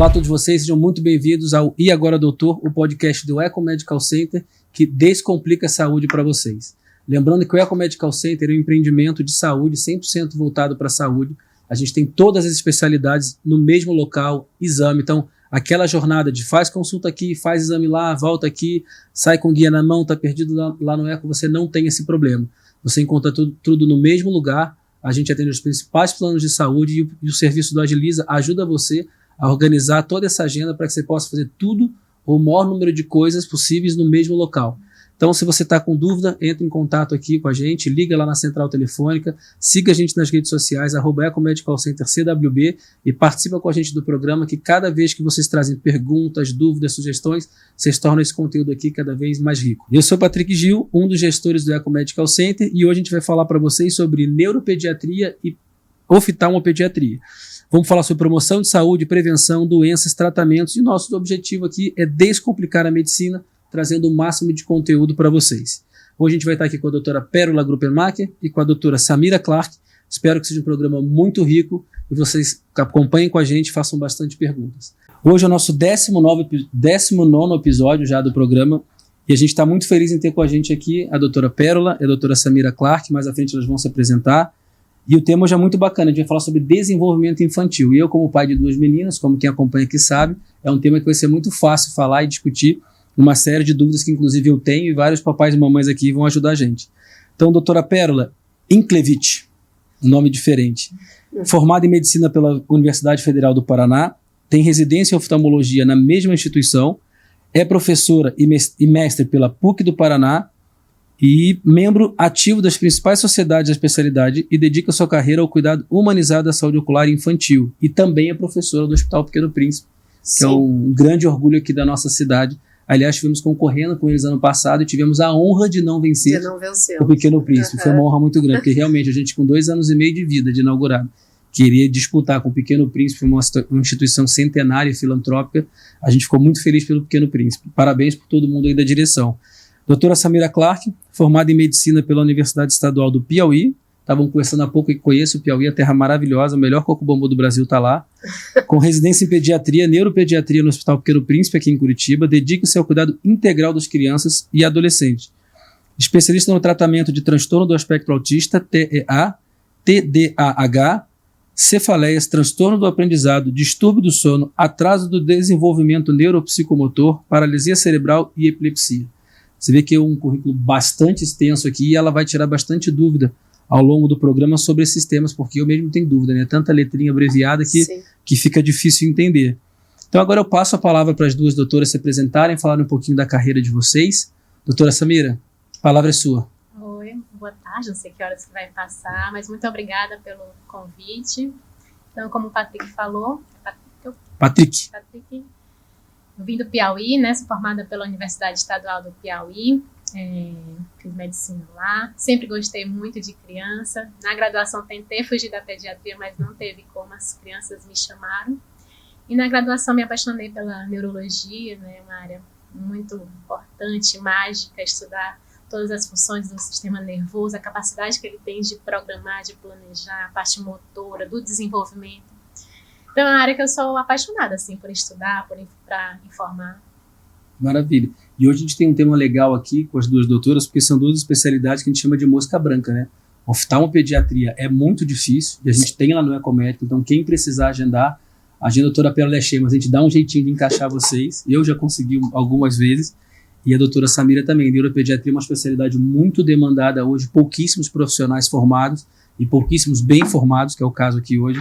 Olá a todos vocês, sejam muito bem-vindos ao E Agora Doutor, o podcast do Eco Medical Center que descomplica a saúde para vocês. Lembrando que o Eco Medical Center é um empreendimento de saúde 100% voltado para a saúde. A gente tem todas as especialidades no mesmo local, exame. Então, aquela jornada de faz consulta aqui, faz exame lá, volta aqui, sai com guia na mão, está perdido lá no Eco, você não tem esse problema. Você encontra tudo no mesmo lugar. A gente atende os principais planos de saúde e o serviço do Agiliza ajuda você a organizar toda essa agenda para que você possa fazer tudo, ou o maior número de coisas possíveis no mesmo local. Então, se você está com dúvida, entre em contato aqui com a gente, liga lá na central telefônica, siga a gente nas redes sociais, @ecomedicalcentercwb e participa com a gente do programa, que cada vez que vocês trazem perguntas, dúvidas, sugestões, vocês tornam esse conteúdo aqui cada vez mais rico. Eu sou Patrick Gil, um dos gestores do Eco Medical Center, e hoje a gente vai falar para vocês sobre neuropediatria e oftalmopediatria. Vamos falar sobre promoção de saúde, prevenção, doenças, tratamentos, e nosso objetivo aqui é descomplicar a medicina, trazendo o máximo de conteúdo para vocês. Hoje a gente vai estar aqui com a doutora Pérola Gruppenmacher e com a doutora Samira Clark. Espero que seja um programa muito rico e vocês acompanhem com a gente e façam bastante perguntas. Hoje é o nosso 19º episódio já do programa e a gente está muito feliz em ter com a gente aqui a doutora Pérola e a doutora Samira Clark. Mais à frente elas vão se apresentar. E o tema hoje é muito bacana, a gente vai falar sobre desenvolvimento infantil. E eu, como pai de 2 meninas, como quem acompanha aqui sabe, é um tema que vai ser muito fácil falar e discutir uma série de dúvidas que inclusive eu tenho e vários papais e mamães aqui vão ajudar a gente. Então, doutora Pérola Inklevich, um nome diferente, formada em medicina pela Universidade Federal do Paraná, tem residência em oftalmologia na mesma instituição, é professora e mestre pela PUC do Paraná e membro ativo das principais sociedades da especialidade e dedica sua carreira ao cuidado humanizado da saúde ocular infantil. E também é professora do Hospital Pequeno Príncipe, que é um grande orgulho aqui da nossa cidade. Aliás, estivemos concorrendo com eles ano passado e tivemos a honra de não vencer o Pequeno Príncipe. Foi uma honra muito grande, porque realmente a gente com 2 anos e meio de vida de inaugurado, queria disputar com o Pequeno Príncipe, uma instituição centenária e filantrópica. A gente ficou muito feliz pelo Pequeno Príncipe. Parabéns por todo mundo aí da direção. Doutora Samira Clark, formada em medicina pela Universidade Estadual do Piauí. Estavam conversando há pouco e conheço o Piauí, a terra maravilhosa, o melhor coco-bambu do Brasil está lá. Com residência em pediatria, neuropediatria no Hospital Pequeno Príncipe, aqui em Curitiba, dedica-se ao cuidado integral das crianças e adolescentes. Especialista no tratamento de transtorno do espectro autista, TEA, TDAH, cefaleias, transtorno do aprendizado, distúrbio do sono, atraso do desenvolvimento neuropsicomotor, paralisia cerebral e epilepsia. Você vê que é um currículo bastante extenso aqui e ela vai tirar bastante dúvida ao longo do programa sobre esses temas, porque eu mesmo tenho dúvida, né? Tanta letrinha abreviada que fica difícil entender. Então agora eu passo a palavra para as 2 doutoras se apresentarem, falarem um pouquinho da carreira de vocês. Doutora Samira, a palavra é sua. Oi, boa tarde, não sei que horas que vai passar, mas muito obrigada pelo convite. Então, como o Patrick falou, Patrick. Eu vim do Piauí, né? Sou formada pela Universidade Estadual do Piauí. Fiz medicina lá, sempre gostei muito de criança. Na graduação tentei fugir da pediatria, mas não teve como, as crianças me chamaram. E na graduação me apaixonei pela neurologia, né, uma área muito importante, mágica, estudar todas as funções do sistema nervoso, a capacidade que ele tem de programar, de planejar, a parte motora, do desenvolvimento. Então é uma área que eu sou apaixonada assim, por estudar, para informar. Maravilha. E hoje a gente tem um tema legal aqui com as 2 doutoras, porque são 2 especialidades que a gente chama de mosca branca, né? Oftalmopediatria é muito difícil, e a gente tem lá no Ecomédico, então quem precisar agendar, agenda a doutora Pérola é cheia, mas a gente dá um jeitinho de encaixar vocês. Eu já consegui algumas vezes, e a doutora Samira também. Neuropediatria é uma especialidade muito demandada hoje, pouquíssimos profissionais formados e pouquíssimos bem formados, que é o caso aqui hoje.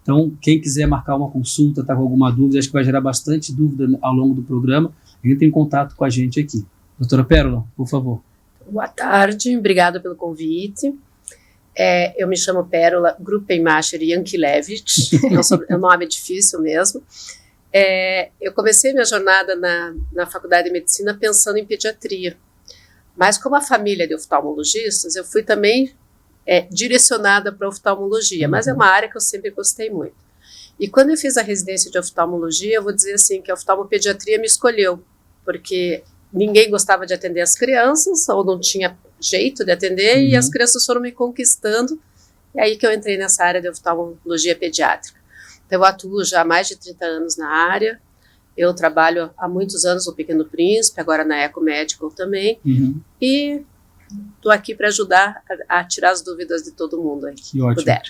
Então, quem quiser marcar uma consulta, tá com alguma dúvida, acho que vai gerar bastante dúvida ao longo do programa, entre em contato com a gente aqui. Doutora Pérola, por favor. Boa tarde, obrigada pelo convite. Eu me chamo Pérola Gruppenmacher Inklevich, o nome é difícil mesmo. Eu comecei minha jornada na Faculdade de Medicina pensando em pediatria, mas como a família é de oftalmologistas, eu fui também direcionada para oftalmologia, mas é uma área que eu sempre gostei muito. E quando eu fiz a residência de oftalmologia, eu vou dizer assim, que a oftalmopediatria me escolheu, porque ninguém gostava de atender as crianças, ou não tinha jeito de atender, e as crianças foram me conquistando, e aí que eu entrei nessa área de oftalmologia pediátrica. Então, eu atuo já há mais de 30 anos na área. Eu trabalho há muitos anos no Pequeno Príncipe, agora na Ecomedical também. E estou aqui para ajudar a tirar as dúvidas de todo mundo aí, que puder.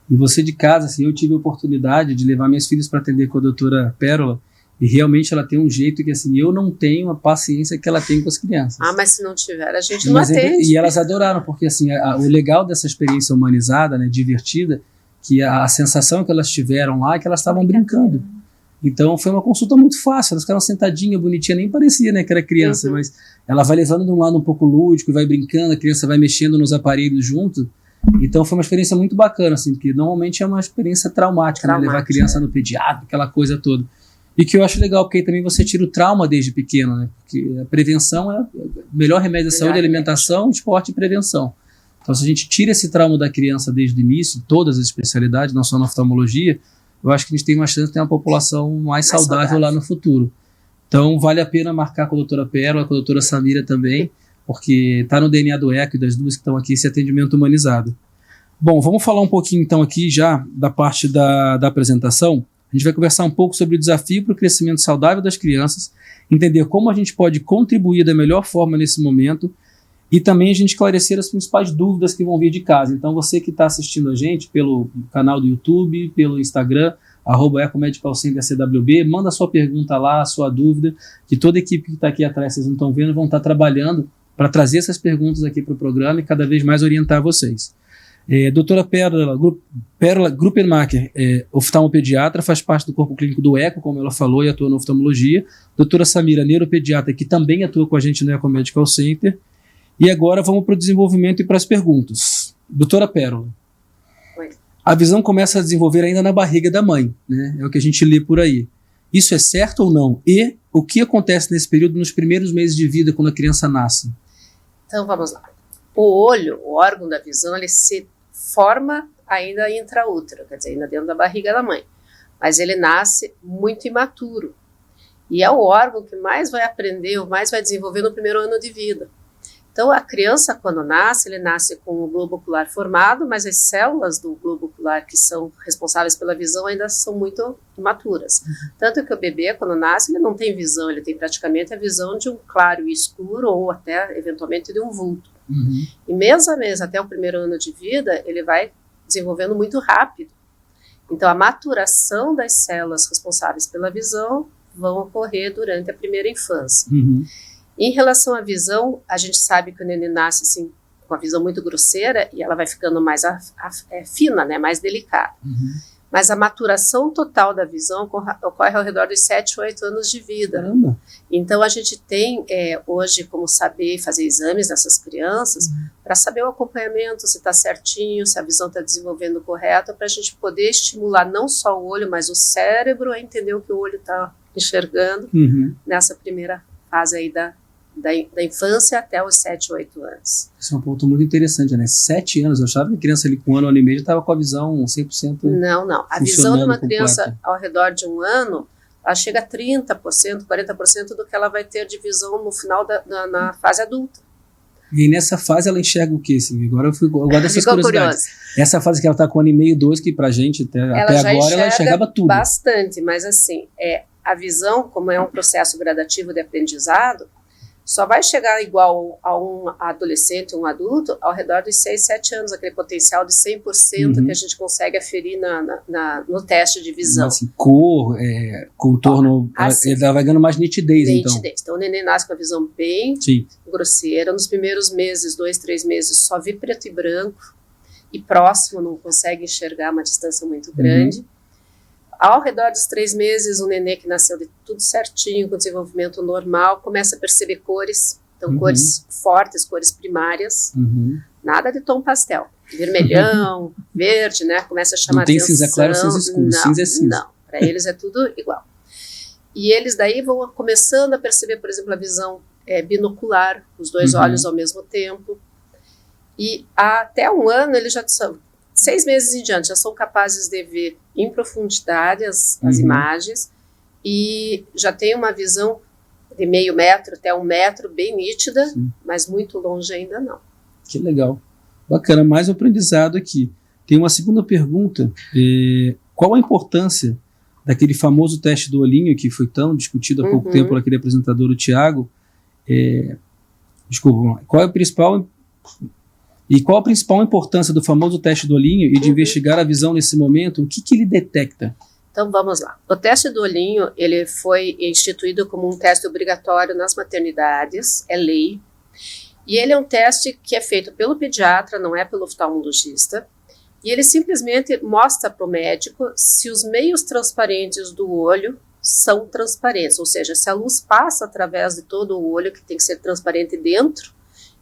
E você de casa, assim, eu tive a oportunidade de levar minhas filhas para atender com a doutora Pérola, e realmente ela tem um jeito que, assim, eu não tenho a paciência que ela tem com as crianças. Mas se não tiver, a gente não atende. E elas adoraram, porque, assim, o legal dessa experiência humanizada, né, divertida, que a sensação que elas tiveram lá é que elas estavam brincando. Então foi uma consulta muito fácil, elas ficaram sentadinhas, bonitinha, nem parecia, né, que era criança, mas ela vai levando de um lado um pouco lúdico, vai brincando, a criança vai mexendo nos aparelhos junto. Então foi uma experiência muito bacana, assim, porque normalmente é uma experiência traumática, né, levar a criança no pediatra, aquela coisa toda. E que eu acho legal, porque aí também você tira o trauma desde pequeno, né, porque a prevenção é o melhor remédio da saúde, alimentação, esporte e prevenção. Então se a gente tira esse trauma da criança desde o início, todas as especialidades, não só na oftalmologia, eu acho que a gente tem uma chance de ter uma população mais saudável lá no futuro. Então, vale a pena marcar com a doutora Pérola, com a doutora Samira também, porque está no DNA do ECO e das duas que estão aqui, esse atendimento humanizado. Bom, vamos falar um pouquinho então aqui já da parte da apresentação. A gente vai conversar um pouco sobre o desafio para o crescimento saudável das crianças, entender como a gente pode contribuir da melhor forma nesse momento e também a gente esclarecer as principais dúvidas que vão vir de casa. Então você que está assistindo a gente pelo canal do YouTube, pelo Instagram, @ecomedicalcenter.cwb, manda sua pergunta lá, a sua dúvida, que toda a equipe que está aqui atrás, vocês não estão vendo, vão estar trabalhando para trazer essas perguntas aqui para o programa e cada vez mais orientar vocês. Doutora Pérola Gruppenmacher, oftalmopediatra, faz parte do corpo clínico do ECO, como ela falou, e atua na oftalmologia. Doutora Samira, neuropediatra, que também atua com a gente no Eco Medical Center. E agora vamos para o desenvolvimento e para as perguntas. Doutora Pérola, a visão começa a desenvolver ainda na barriga da mãe, né? É o que a gente lê por aí. Isso é certo ou não? E o que acontece nesse período, nos primeiros meses de vida, quando a criança nasce? Então vamos lá. O olho, o órgão da visão, ele se forma ainda intraútero, quer dizer, ainda dentro da barriga da mãe. Mas ele nasce muito imaturo. E é o órgão que mais vai aprender, ou mais vai desenvolver no primeiro ano de vida. Então, a criança, quando nasce, ele nasce com o globo ocular formado, mas as células do globo ocular que são responsáveis pela visão ainda são muito imaturas. Tanto que o bebê, quando nasce, ele não tem visão, ele tem praticamente a visão de um claro e escuro, ou até, eventualmente, de um vulto. E mês a mês, até o primeiro ano de vida, ele vai desenvolvendo muito rápido. Então, a maturação das células responsáveis pela visão vão ocorrer durante a primeira infância. Em relação à visão, a gente sabe que o neném nasce assim, com a visão muito grosseira e ela vai ficando mais fina, né, mais delicada. Mas a maturação total da visão ocorre ao redor dos 7 ou 8 anos de vida. Então a gente tem hoje como saber fazer exames dessas crianças para saber o acompanhamento, se está certinho, se a visão está desenvolvendo correto, para a gente poder estimular não só o olho, mas o cérebro a entender o que o olho está enxergando nessa primeira fase aí da infância até os 7, 8 anos. Isso é um ponto muito interessante, né? 7 anos, eu achava que a criança ali com 1 ano e meio estava com a visão 100%. Não. A visão de uma criança ao redor de 1 ano, ela chega a 30%, 40% do que ela vai ter de visão no final na fase adulta. E nessa fase ela enxerga o quê? Assim? Agora eu gosto dessas curiosidades. Essa fase que ela está com 1 ano e meio, 2, que pra gente até agora ela enxergava tudo. Bastante, mas assim, a visão, como é um processo gradativo de aprendizado, só vai chegar igual a um adolescente, um adulto, ao redor dos 6, 7 anos, aquele potencial de 100% que a gente consegue aferir no teste de visão. Assim, cor, contorno, ela vai ganhando mais nitidez, então. Então o neném nasce com a visão bem grosseira, nos primeiros meses, 2, 3 meses, só vê preto e branco, e próximo não consegue enxergar uma distância muito grande. Ao redor dos 3 meses, o nenê que nasceu de tudo certinho, com desenvolvimento normal, começa a perceber cores, então cores fortes, cores primárias, nada de tom pastel, vermelhão, verde, né, começa a chamar atenção. Não tem cinza claro, cinza escuro, cinza é cinza. Não, para eles é tudo igual. E eles daí vão começando a perceber, por exemplo, a visão binocular, os 2 olhos ao mesmo tempo, e até 1 ano eles já são 6 meses em diante, já são capazes de ver em profundidade as imagens e já tem uma visão de meio metro até 1 metro bem nítida, mas muito longe ainda não. Que legal. Bacana, mais um aprendizado aqui. Tem uma segunda pergunta. qual a importância daquele famoso teste do olhinho que foi tão discutido há pouco tempo por aquele apresentador, o Tiago? Desculpa, qual a principal importância do famoso teste do olhinho e de investigar a visão nesse momento? O que ele detecta? Então vamos lá. O teste do olhinho, ele foi instituído como um teste obrigatório nas maternidades, é lei. E ele é um teste que é feito pelo pediatra, não é pelo oftalmologista. E ele simplesmente mostra para o médico se os meios transparentes do olho são transparentes, ou seja, se a luz passa através de todo o olho, que tem que ser transparente dentro,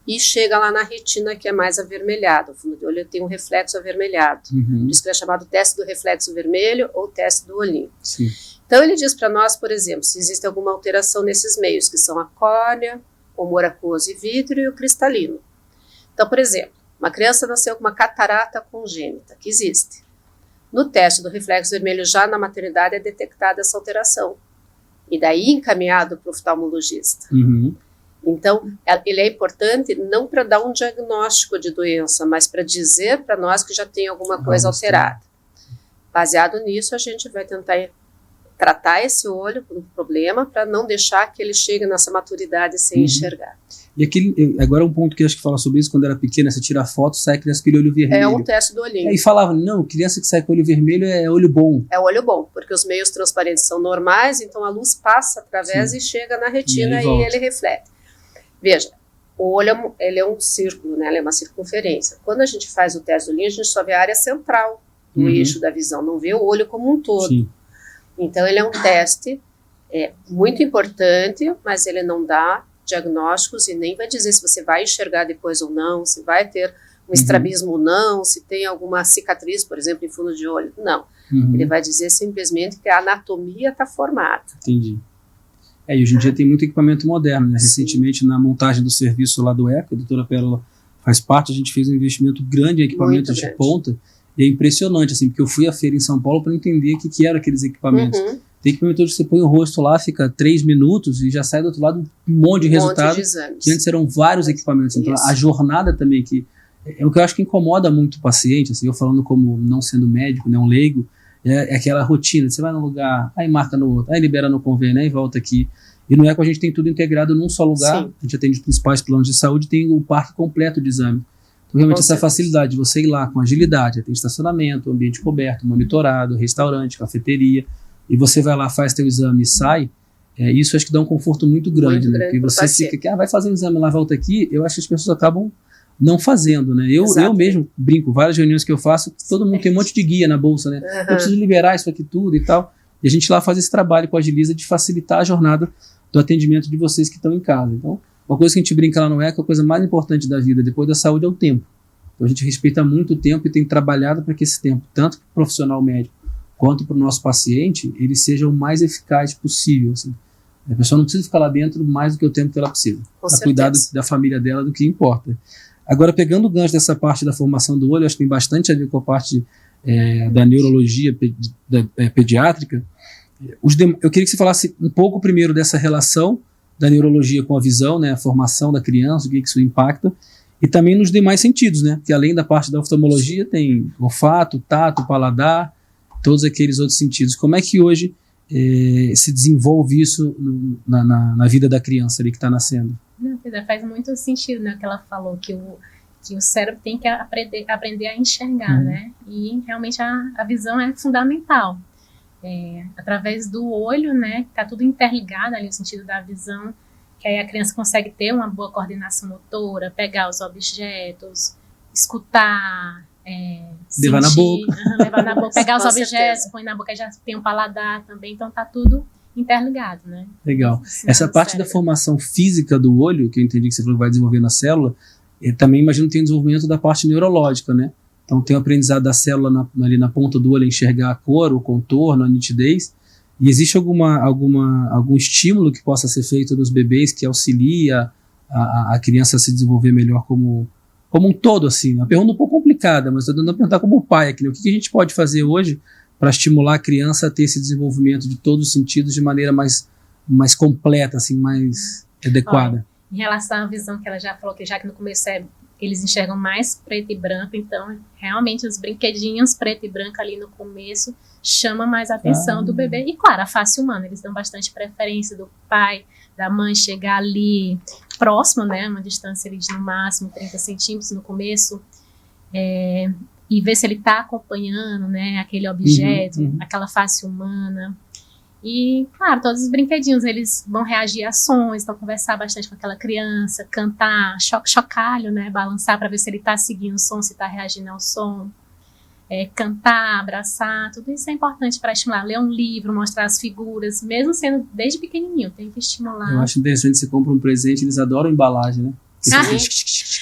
e chega lá na retina, que é mais avermelhado. O fundo do olho tem um reflexo avermelhado. Por isso que é chamado teste do reflexo vermelho ou teste do olhinho. Sim. Então ele diz para nós, por exemplo, se existe alguma alteração nesses meios, que são a córnea, o humor aquoso e vítreo e o cristalino. Então, por exemplo, uma criança nasceu com uma catarata congênita, que existe. No teste do reflexo vermelho, já na maternidade, é detectada essa alteração. E daí encaminhado para o oftalmologista. Então, ele é importante não para dar um diagnóstico de doença, mas para dizer para nós que já tem alguma coisa alterada. Baseado nisso, a gente vai tentar tratar esse olho por um problema para não deixar que ele chegue nessa maturidade sem enxergar. E agora um ponto que eu acho que fala sobre isso, quando era pequena, você tira a foto, sai criança com aquele olho vermelho. É um teste do olhinho. E falava, não, criança que sai com olho vermelho é olho bom. É olho bom, porque os meios transparentes são normais, então a luz passa através e chega na retina e ele reflete. Veja, o olho ele é um círculo, né? Ele é uma circunferência. Quando a gente faz o teste do olhinho, a gente só vê a área central do eixo da visão, não vê o olho como um todo. Sim. Então, ele é um teste muito importante, mas ele não dá diagnósticos e nem vai dizer se você vai enxergar depois ou não, se vai ter um estrabismo ou não, se tem alguma cicatriz, por exemplo, em fundo de olho. Não. Ele vai dizer simplesmente que a anatomia está formada. Entendi. E hoje em dia tem muito equipamento moderno, né? Recentemente, na montagem do serviço lá do ECA, a doutora Pérola faz parte, a gente fez um investimento grande em equipamentos de ponta, e é impressionante, assim, porque eu fui à feira em São Paulo para entender o que eram aqueles equipamentos. Tem equipamento que você põe o rosto lá, fica 3 minutos e já sai do outro lado um monte de resultado, que antes eram vários equipamentos. Então, a jornada também, que é o que eu acho que incomoda muito o paciente, assim, eu falando como não sendo médico, né, um leigo, é aquela rotina, você vai num lugar, aí marca no outro, aí libera no convênio, aí volta aqui. E no ECO a gente tem tudo integrado num só lugar. Sim. A gente atende os principais planos de saúde, tem o parque completo de exame. Então, realmente, essa facilidade de você ir lá com agilidade, tem estacionamento, ambiente coberto, monitorado, restaurante, cafeteria, e você vai lá, faz teu exame e sai, isso acho que dá um conforto muito grande, né? Porque você fica aqui, vai fazer um exame lá, volta aqui, eu acho que as pessoas acabam não fazendo, né? Eu mesmo brinco, várias reuniões que eu faço, todo mundo tem um monte de guia na bolsa, né? Eu preciso liberar isso aqui tudo e tal. E a gente lá faz esse trabalho com a Agiliza de facilitar a jornada do atendimento de vocês que estão em casa. Então, uma coisa que a gente brinca lá no ECA, a coisa mais importante da vida, depois da saúde, é o tempo. Então, a gente respeita muito o tempo e tem trabalhado para que esse tempo, tanto para o profissional médico quanto para o nosso paciente, ele seja o mais eficaz possível. Assim. A pessoa não precisa ficar lá dentro mais do que o tempo que ela precisa. Para cuidar da família dela, do que importa. Agora, pegando o gancho dessa parte da formação do olho, acho que tem bastante a ver com a parte da neurologia pediátrica. Eu queria que você falasse um pouco primeiro dessa relação da neurologia com a visão, né, a formação da criança, o que isso impacta, e também nos demais sentidos, né, que além da parte da oftalmologia tem olfato, tato, paladar, todos aqueles outros sentidos. Como é que hoje se desenvolve isso na vida da criança ali que está nascendo? Não, faz muito sentido, né, o que ela falou, que o cérebro tem que aprender a enxergar, né, e realmente a visão é fundamental. Através do olho, né, está tudo interligado ali no sentido da visão, que aí a criança consegue ter uma boa coordenação motora, pegar os objetos, escutar, sentir, levar na boca, pegar os objetos, põe na boca, já tem um paladar também, então está tudo interligado, né? Legal. Essa parte da formação física do olho, que eu entendi que você falou que vai desenvolver na célula, também imagino que tem desenvolvimento da parte neurológica, né? Então tem o aprendizado da célula ali na ponta do olho, enxergar a cor, o contorno, a nitidez. E existe algum estímulo que possa ser feito nos bebês que auxilia a criança a se desenvolver melhor como um todo, assim? Uma pergunta um pouco complicada, mas estou tentando perguntar como pai aqui, né? O que a gente pode fazer hoje para estimular a criança a ter esse desenvolvimento de todos os sentidos de maneira mais completa, assim, mais adequada? Em relação à visão que ela já falou, que já que no começo eles enxergam mais preto e branco, então realmente os brinquedinhos preto e branco ali no começo chama mais a atenção do bebê. E claro, a face humana, eles dão bastante preferência do pai, da mãe chegar ali próximo, né, uma distância ali de no máximo 30 centímetros no começo, e ver se ele está acompanhando, né, aquele objeto, aquela face humana. E, claro, todos os brinquedinhos, eles vão reagir a sons, vão conversar bastante com aquela criança, cantar, chocalho, né, balançar para ver se ele está seguindo o som, se está reagindo ao som. Cantar, abraçar, tudo isso é importante para estimular. Ler um livro, mostrar as figuras, mesmo sendo desde pequenininho, tem que estimular. Eu acho interessante, você compra um presente, eles adoram a embalagem, né?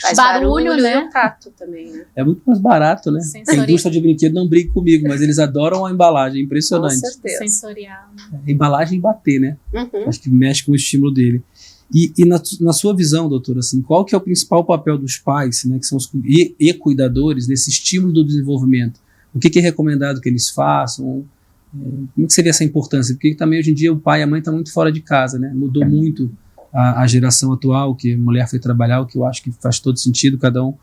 Faz barulho, né? E o tato também, né? É muito mais barato, né? A indústria de brinquedo não briga comigo, mas eles adoram a embalagem, é impressionante. Com certeza. Sensorial. Né? A embalagem e bater, né? Acho que mexe com o estímulo dele. E na sua visão, doutora, assim, qual que é o principal papel dos pais, né, que são os cuidadores, nesse estímulo do desenvolvimento? O que é recomendado que eles façam? Como que seria essa importância? Porque também hoje em dia o pai e a mãe estão muito fora de casa, né? Mudou muito a geração atual, que a mulher foi trabalhar, o que eu acho que faz todo sentido, cada um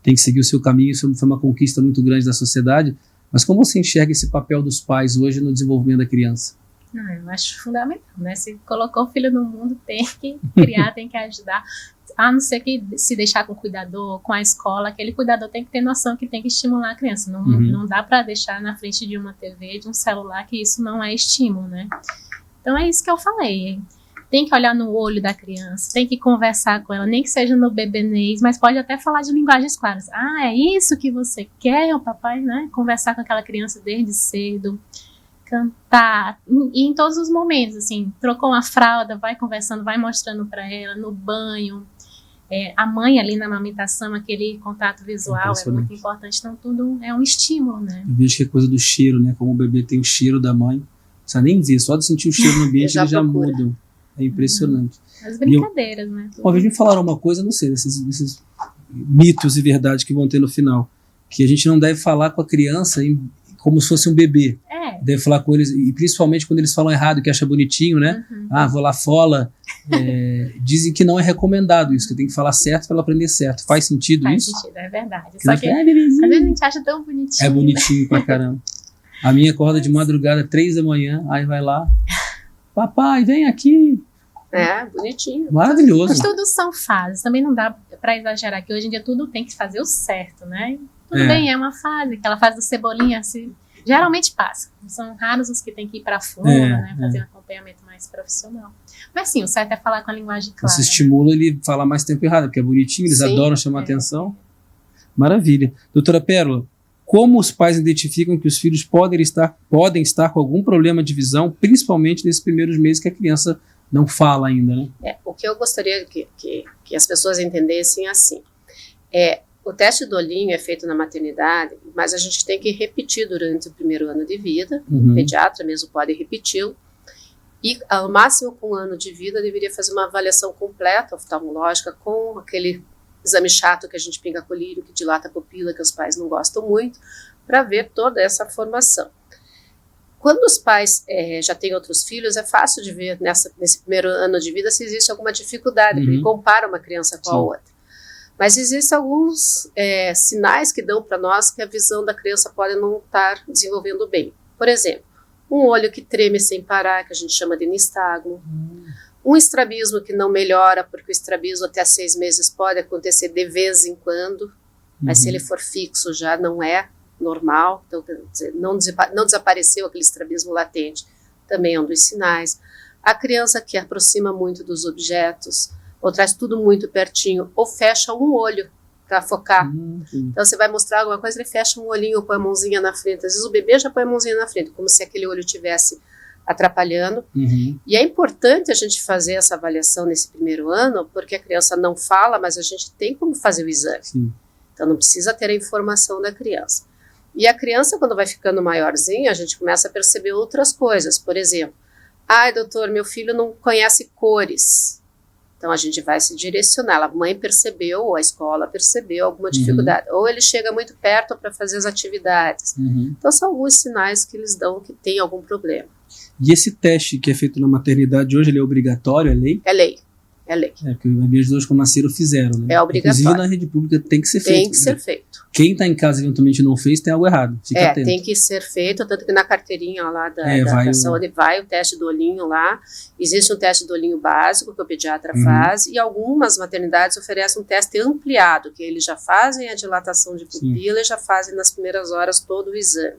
tem que seguir o seu caminho, isso foi uma conquista muito grande da sociedade. Mas como você enxerga esse papel dos pais hoje no desenvolvimento da criança? Eu acho fundamental, né? Se colocou o filho no mundo, tem que criar, tem que ajudar. A não ser que se deixar com o cuidador, com a escola, aquele cuidador tem que ter noção que tem que estimular a criança. Não dá para deixar na frente de uma TV, de um celular, que isso não é estímulo, né? Então é isso que eu falei. Tem que olhar no olho da criança, tem que conversar com ela, nem que seja no bebenês, mas pode até falar de linguagens claras. É isso que você quer, o papai, né? Conversar com aquela criança desde cedo. Cantar, e em todos os momentos, assim, trocou uma fralda, vai conversando, vai mostrando para ela, no banho, a mãe ali na amamentação, aquele contato visual é muito importante, então tudo é um estímulo, né? Eu vejo que é coisa do cheiro, né, como o bebê tem o cheiro da mãe, não precisa nem ver, só de sentir o cheiro no ambiente eles já mudam, é impressionante. As brincadeiras, né? Uma vez me falaram uma coisa, não sei, esses mitos e verdades que vão ter no final, que a gente não deve falar com a criança como se fosse um bebê. Deve falar com eles, e principalmente quando eles falam errado, que acha bonitinho, né? Vou lá fola. Dizem que não é recomendado isso, que tem que falar certo para ela aprender certo. Faz sentido isso? Faz sentido, é verdade. Só que às vezes a gente acha tão bonitinho. É bonitinho pra caramba. A minha acorda de madrugada, 3 da manhã, aí vai lá. Papai, vem aqui. Bonitinho. Maravilhoso. Mas tudo são fases, também não dá para exagerar, que hoje em dia tudo tem que fazer o certo, né? Tudo bem, é uma fase, aquela fase do cebolinha, assim, geralmente passa. São raros os que tem que ir para fundo, né? Fazer um acompanhamento mais profissional. Mas sim, o certo é falar com a linguagem clara. Você estimula ele falar mais tempo errado, porque é bonitinho, eles adoram chamar atenção. Maravilha. Doutora Pérola, como os pais identificam que os filhos podem estar com algum problema de visão, principalmente nesses primeiros meses que a criança não fala ainda, né? O que eu gostaria que as pessoas entendessem assim, o teste do olhinho é feito na maternidade, mas a gente tem que repetir durante o primeiro ano de vida. O pediatra mesmo pode repeti-lo. E, ao máximo, com 1 ano de vida, deveria fazer uma avaliação completa oftalmológica com aquele exame chato que a gente pinga colírio, que dilata a pupila, que os pais não gostam muito, para ver toda essa formação. Quando os pais já têm outros filhos, é fácil de ver nesse primeiro ano de vida se existe alguma dificuldade, porque compara uma criança com a outra. Mas existem alguns sinais que dão para nós que a visão da criança pode não estar desenvolvendo bem. Por exemplo, um olho que treme sem parar, que a gente chama de nistagmo. Um estrabismo que não melhora, porque o estrabismo até 6 meses pode acontecer de vez em quando, mas se ele for fixo já não é normal, então quer dizer, não desapareceu aquele estrabismo latente, também é um dos sinais. A criança que aproxima muito dos objetos, ou traz tudo muito pertinho, ou fecha um olho para focar. Então você vai mostrar alguma coisa, ele fecha um olhinho, põe a mãozinha na frente. Às vezes o bebê já põe a mãozinha na frente, como se aquele olho estivesse atrapalhando. E é importante a gente fazer essa avaliação nesse primeiro ano, porque a criança não fala, mas a gente tem como fazer o exame. Então não precisa ter a informação da criança. E a criança, quando vai ficando maiorzinha, a gente começa a perceber outras coisas. Por exemplo, doutor, meu filho não conhece cores. Então a gente vai se direcionar. A mãe percebeu, ou a escola percebeu alguma dificuldade. Ou ele chega muito perto para fazer as atividades. Então são alguns sinais que eles dão que tem algum problema. E esse teste que é feito na maternidade hoje, ele é obrigatório, é lei? É lei. É lei. Porque as minhas duas quando nasceram fizeram, né? É obrigatório. Inclusive na rede pública tem que ser feito. Tem que ser feito. Quem está em casa e eventualmente não fez, tem algo errado. Fica atento. Tem que ser feito, tanto que na carteirinha lá da saúde vai o teste do olhinho lá. Existe um teste do olhinho básico que o pediatra faz, e algumas maternidades oferecem um teste ampliado, que eles já fazem a dilatação de pupila e já fazem nas primeiras horas todo o exame.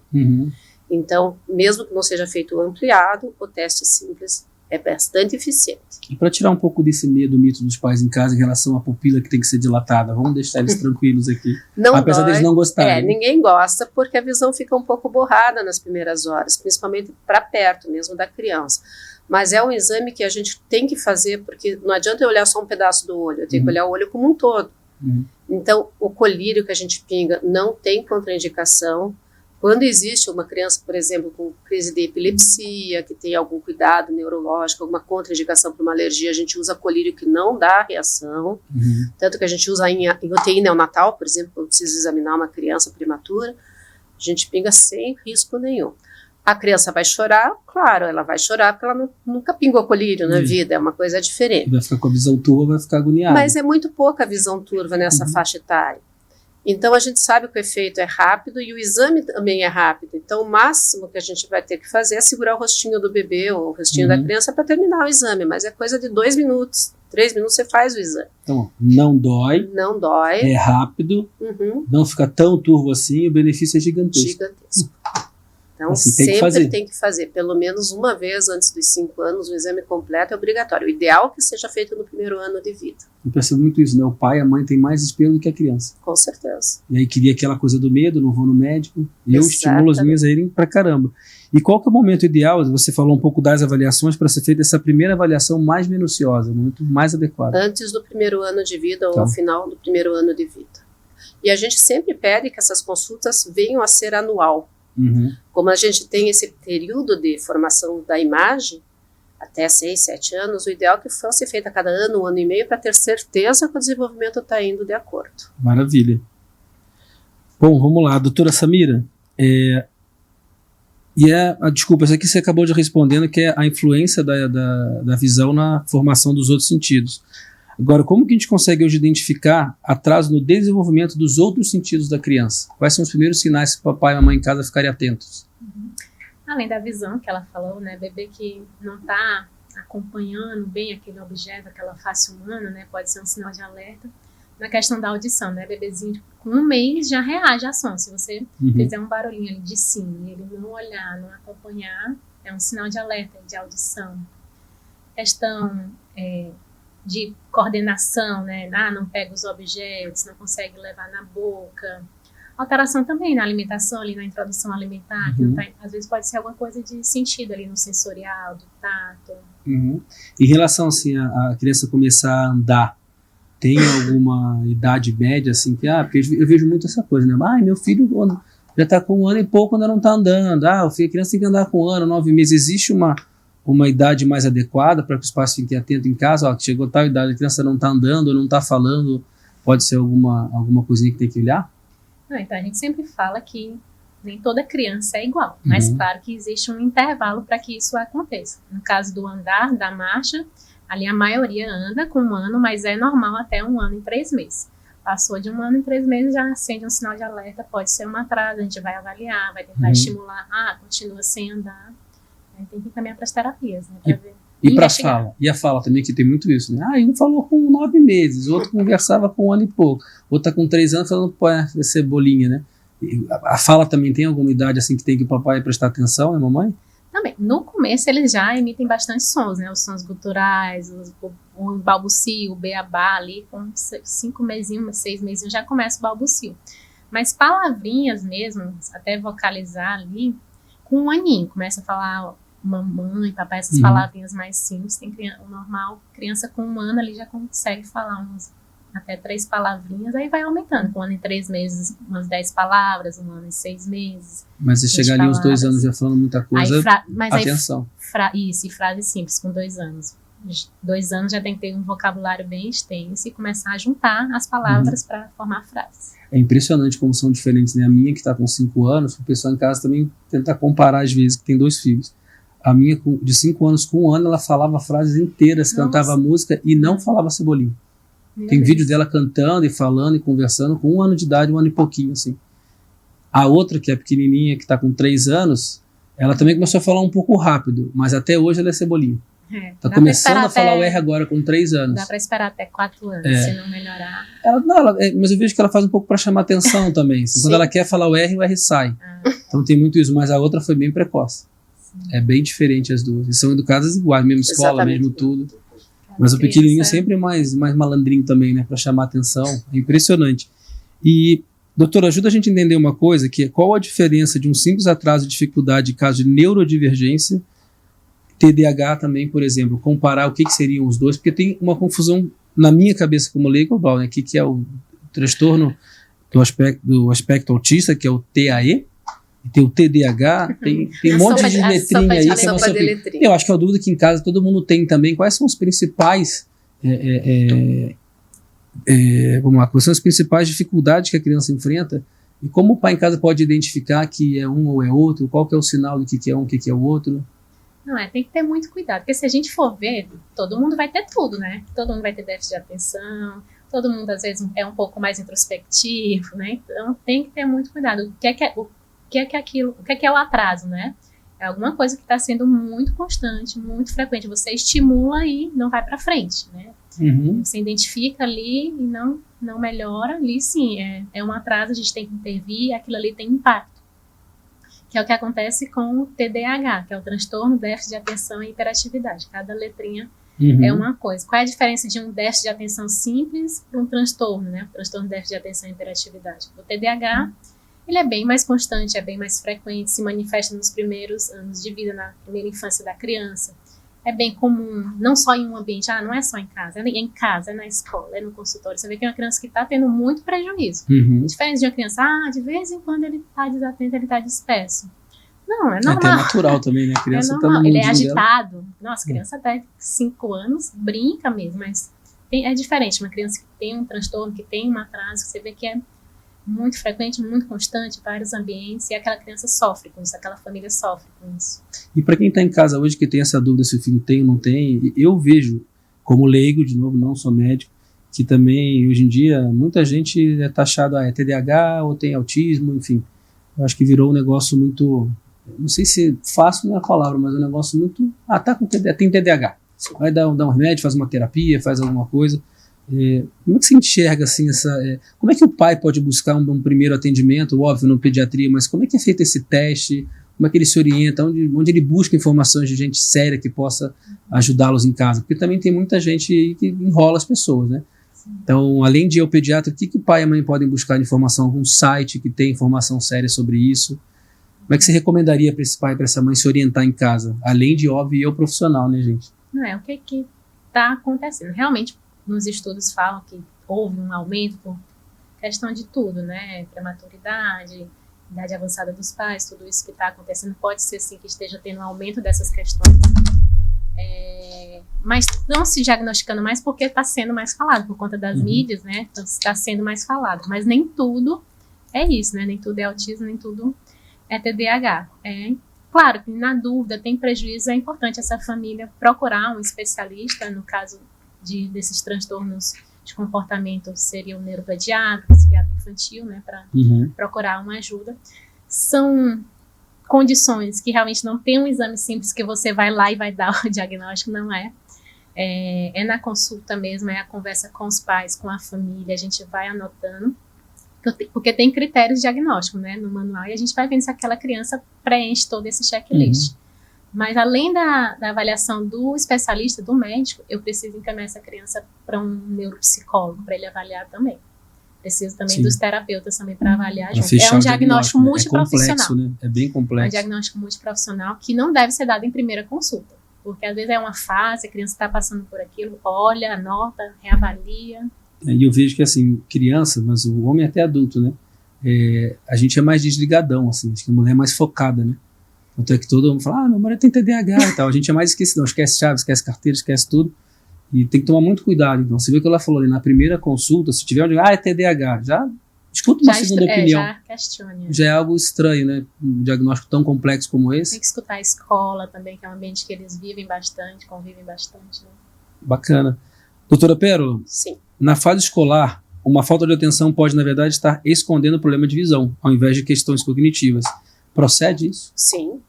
Então, mesmo que não seja feito o ampliado, o teste simples é bastante eficiente. E para tirar um pouco desse medo, mito dos pais em casa em relação à pupila que tem que ser dilatada, vamos deixar eles tranquilos aqui. Apesar deles não gostarem. Ninguém gosta porque a visão fica um pouco borrada nas primeiras horas, principalmente para perto mesmo da criança. Mas é um exame que a gente tem que fazer, porque não adianta eu olhar só um pedaço do olho, eu tenho que olhar o olho como um todo. Então, o colírio que a gente pinga não tem contraindicação. Quando existe uma criança, por exemplo, com crise de epilepsia, que tem algum cuidado neurológico, alguma contraindicação para uma alergia, a gente usa colírio que não dá reação. Tanto que a gente usa em UTI neonatal, por exemplo, quando precisa examinar uma criança prematura, a gente pinga sem risco nenhum. A criança vai chorar, claro, ela vai chorar porque ela nunca pingou colírio na vida, é uma coisa diferente. Vai ficar com a visão turva, vai ficar agoniada. Mas é muito pouca a visão turva nessa faixa etária. Então, a gente sabe que o efeito é rápido e o exame também é rápido. Então, o máximo que a gente vai ter que fazer é segurar o rostinho do bebê ou o rostinho da criança para terminar o exame. Mas é coisa de 2 minutos, 3 minutos você faz o exame. Então, não dói. Não dói. É rápido. Não fica tão turvo assim. O benefício é gigantesco. Gigantesco. Então, assim, tem que fazer. Pelo menos uma vez antes dos 5 anos, o exame completo é obrigatório. O ideal é que seja feito no primeiro ano de vida. Eu percebo muito isso, né? O pai e a mãe têm mais espelho do que a criança. Com certeza. E aí queria aquela coisa do medo, não vou no médico. E eu estimulo as minhas a irem pra caramba. E qual que é o momento ideal? Você falou um pouco das avaliações para ser feita essa primeira avaliação mais minuciosa, muito mais adequada. Antes do primeiro ano de vida ou ao final do primeiro ano de vida. E a gente sempre pede que essas consultas venham a ser anual. Como a gente tem esse período de formação da imagem, até 6, 7 anos, o ideal é que fosse feita a cada ano, 1 ano e meio, para ter certeza que o desenvolvimento está indo de acordo. Maravilha. Bom, vamos lá, doutora Samira. Desculpa, isso aqui você acabou de respondendo, que é a influência da visão na formação dos outros sentidos. Agora, como que a gente consegue hoje identificar atraso no desenvolvimento dos outros sentidos da criança? Quais são os primeiros sinais que o papai e a mamãe em casa ficarem atentos? Além da visão que ela falou, né, bebê que não está acompanhando bem aquele objeto, aquela face humana, né, pode ser um sinal de alerta. Na questão da audição, né, bebezinho com 1 mês já reage a som. Se você fizer um barulhinho ali de sim, ele não olhar, não acompanhar, é um sinal de alerta, de audição. Questão de coordenação, né, não pega os objetos, não consegue levar na boca. Alteração também na alimentação, ali na introdução alimentar, que não tá, às vezes pode ser alguma coisa de sentido ali no sensorial, do tato. Em relação assim, a criança começar a andar, tem alguma idade média assim que, porque eu vejo muito essa coisa, né? Meu filho já está com 1 ano e pouco, ainda não está andando. A criança tem que andar com 1 ano, 9 meses. Existe uma idade mais adequada para que os pais fiquem atentos em casa? Chegou tal idade, a criança não está andando, não está falando, pode ser alguma coisinha que tem que olhar? Então a gente sempre fala que nem toda criança é igual, mas claro que existe um intervalo para que isso aconteça. No caso do andar, da marcha, ali a maioria anda com 1 ano, mas é normal até 1 ano e 3 meses. Passou de 1 ano e 3 meses, já acende um sinal de alerta, pode ser um atraso, a gente vai avaliar, vai tentar estimular, continua sem andar, aí tem que encaminhar para as terapias, né, para ver. E para a fala? E a fala também, que tem muito isso, né? Um falou com 9 meses, o outro conversava com 1 ano e pouco, o outro tá com 3 anos falando cebolinha, né? A fala também tem alguma idade assim que tem que o papai prestar atenção, né, mamãe? Também. No começo eles já emitem bastante sons, né? Os sons guturais, o balbucio, o beabá ali, com 5 mesinhos, 6 mesinhos já começa o balbucio. Mas palavrinhas mesmo, até vocalizar ali, com 1 aninho, começa a falar mamãe, papai, essas palavrinhas mais simples. Tem criança, normal, criança com 1 ano ali já consegue falar até 3 palavrinhas, aí vai aumentando. Com 1 ano e 3 meses, umas 10 palavras, 1 ano e 6 meses. Mas você chega ali uns 2 anos já falando muita coisa, atenção. Isso, e frases simples com 2 anos. 2 anos já tem que ter um vocabulário bem extenso e começar a juntar as palavras para formar frases. É impressionante como são diferentes, né? A minha, que está com 5 anos, o pessoal em casa também tenta comparar às vezes, que tem 2 filhos. A minha, de 5 anos, com 1 ano, ela falava frases inteiras, cantava música e não falava Cebolinha. Tem vídeo dela cantando e falando e conversando com 1 ano de idade, 1 ano e pouquinho, assim. A outra, que é pequenininha, que está com 3 anos, ela também começou a falar um pouco rápido, mas até hoje ela é Cebolinha. Tá começando a falar o R agora com 3 anos. Dá para esperar até 4 anos, se não melhorar. Mas eu vejo que ela faz um pouco para chamar atenção também. Assim, quando ela quer falar o R sai. Então tem muito isso, mas a outra foi bem precoce. Sim. É bem diferente as duas. E são educadas iguais, mesmo escola, exatamente, mesmo tudo. Mas o pequenininho sempre é mais malandrinho também, né? Para chamar atenção. É impressionante. E, doutora, ajuda a gente a entender uma coisa, que é qual a diferença de um simples atraso e dificuldade em caso de neurodivergência, TDAH também, por exemplo, comparar o que seriam os dois, porque tem uma confusão na minha cabeça como leigo global, né? Que é o transtorno do aspecto autista, que é o TAE, e tem o TDAH, tem um monte de letrinha aí. Eu acho que é uma dúvida que em casa todo mundo tem também. Quais são os principais vamos lá, quais são as principais dificuldades que a criança enfrenta e como o pai em casa pode identificar que é um ou é outro, qual que é o sinal do que é um, o que é o outro? Não, tem que ter muito cuidado, porque se a gente for ver, todo mundo vai ter tudo, né? Todo mundo vai ter déficit de atenção, todo mundo às vezes é um pouco mais introspectivo, né? Então tem que ter muito cuidado. O que é o atraso, né? É alguma coisa que está sendo muito constante, muito frequente. Você estimula e não vai para frente, né? Você identifica ali e não melhora, ali sim, é um atraso, a gente tem que intervir, aquilo ali tem impacto. Que é o que acontece com o TDAH, que é o transtorno, déficit de atenção e hiperatividade. Cada letrinha é uma coisa. Qual é a diferença de um déficit de atenção simples para um transtorno, né? O transtorno de déficit de atenção e hiperatividade. O TDAH, ele é bem mais constante, é bem mais frequente, se manifesta nos primeiros anos de vida, na primeira infância da criança. É bem comum, não só em um ambiente, não é só em casa, é em casa, é na escola, é no consultório. Você vê que é uma criança que está tendo muito prejuízo. Diferente de uma criança, de vez em quando ele está desatento, ele está disperso. Não, é normal. Até natural também, né? A criança é normal. Ele é agitado. Dela. Nossa, a criança até 5 anos brinca mesmo, mas é diferente. Uma criança que tem um transtorno, que tem um atraso, você vê que é muito frequente, muito constante, vários ambientes, e aquela criança sofre com isso, aquela família sofre com isso. E para quem está em casa hoje que tem essa dúvida se o filho tem ou não tem, eu vejo como leigo, de novo, não sou médico, que também hoje em dia muita gente é taxado é TDAH ou tem autismo, enfim. Eu acho que virou um negócio muito, não sei se fácil não é a palavra, mas é um negócio muito, tá com TDAH, tem TDAH. Vai dar um remédio, faz uma terapia, faz alguma coisa. Como é que você enxerga assim como é que o pai pode buscar um primeiro atendimento, óbvio, no pediatria, mas como é que é feito esse teste, como é que ele se orienta, onde ele busca informações de gente séria que possa ajudá-los em casa, porque também tem muita gente que enrola as pessoas, né? Então, além de ir ao pediatra, o que o pai e a mãe podem buscar de informação, algum site que tem informação séria sobre isso? Como é que você recomendaria para esse pai e para essa mãe se orientar em casa, além de, óbvio, eu profissional, né, gente? O que está acontecendo? Realmente, nos estudos falam que houve um aumento por questão de tudo, né? Prematuridade, idade avançada dos pais, tudo isso que está acontecendo pode ser sim que esteja tendo um aumento dessas questões. Mas não se diagnosticando mais porque está sendo mais falado, por conta das mídias, né? Então está sendo mais falado. Mas nem tudo é isso, né? Nem tudo é autismo, nem tudo é TDAH. Claro que na dúvida, tem prejuízo, é importante essa família procurar um especialista, no caso desses transtornos de comportamento seria o neuropediatra, o psiquiatra infantil, né, para procurar uma ajuda. São condições que realmente não tem um exame simples que você vai lá e vai dar o diagnóstico, não é. É na consulta mesmo, é a conversa com os pais, com a família, a gente vai anotando, porque tem critérios diagnósticos, né, no manual, e a gente vai vendo se aquela criança preenche todo esse checklist. Mas além da avaliação do especialista, do médico, eu preciso encaminhar essa criança para um neuropsicólogo, para ele avaliar também. Preciso também dos terapeutas também para avaliar junto. É um diagnóstico multiprofissional. É complexo, né? É bem complexo. É um diagnóstico multiprofissional que não deve ser dado em primeira consulta. Porque às vezes é uma fase, a criança está passando por aquilo, olha, anota, reavalia. E eu vejo que, assim, criança, mas o homem é até adulto, né? A gente é mais desligadão, assim. Acho que a mulher é mais focada, né? Tanto é que todo mundo fala, meu marido tem TDAH e tal. A gente é mais esquecido, esquece chave, esquece carteira, esquece tudo. E tem que tomar muito cuidado. Então, você viu o que ela falou ali, na primeira consulta, se tiver é TDAH, já escuta uma segunda opinião. Já questione. Já é algo estranho, né? Um diagnóstico tão complexo como esse. Tem que escutar a escola também, que é um ambiente que eles vivem bastante, convivem bastante. Né? Bacana. Doutora Pérola? Sim. Na fase escolar, uma falta de atenção pode, na verdade, estar escondendo o problema de visão, ao invés de questões cognitivas. Procede isso? Sim.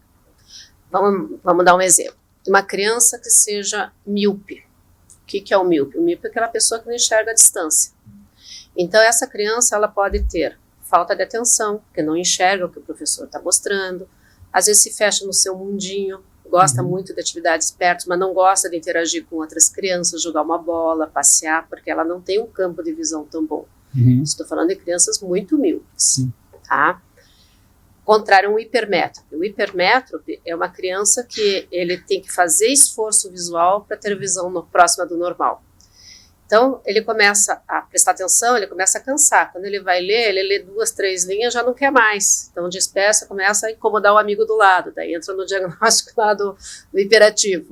Vamos dar um exemplo. Uma criança que seja míope. O que é o míope? O míope é aquela pessoa que não enxerga a distância. Então, essa criança ela pode ter falta de atenção, porque não enxerga o que o professor está mostrando, às vezes se fecha no seu mundinho, gosta muito de atividades perto, mas não gosta de interagir com outras crianças, jogar uma bola, passear, porque ela não tem um campo de visão tão bom. Estou falando de crianças muito míopes. Tá? Contrário, um hipermétrope. O hipermétrope é uma criança que ele tem que fazer esforço visual para ter visão próxima do normal. Então, ele começa a prestar atenção, ele começa a cansar. Quando ele vai ler, ele lê 2, 3 linhas, já não quer mais. Então, dispersa, começa a incomodar o amigo do lado. Daí entra no diagnóstico lá do hiperativo.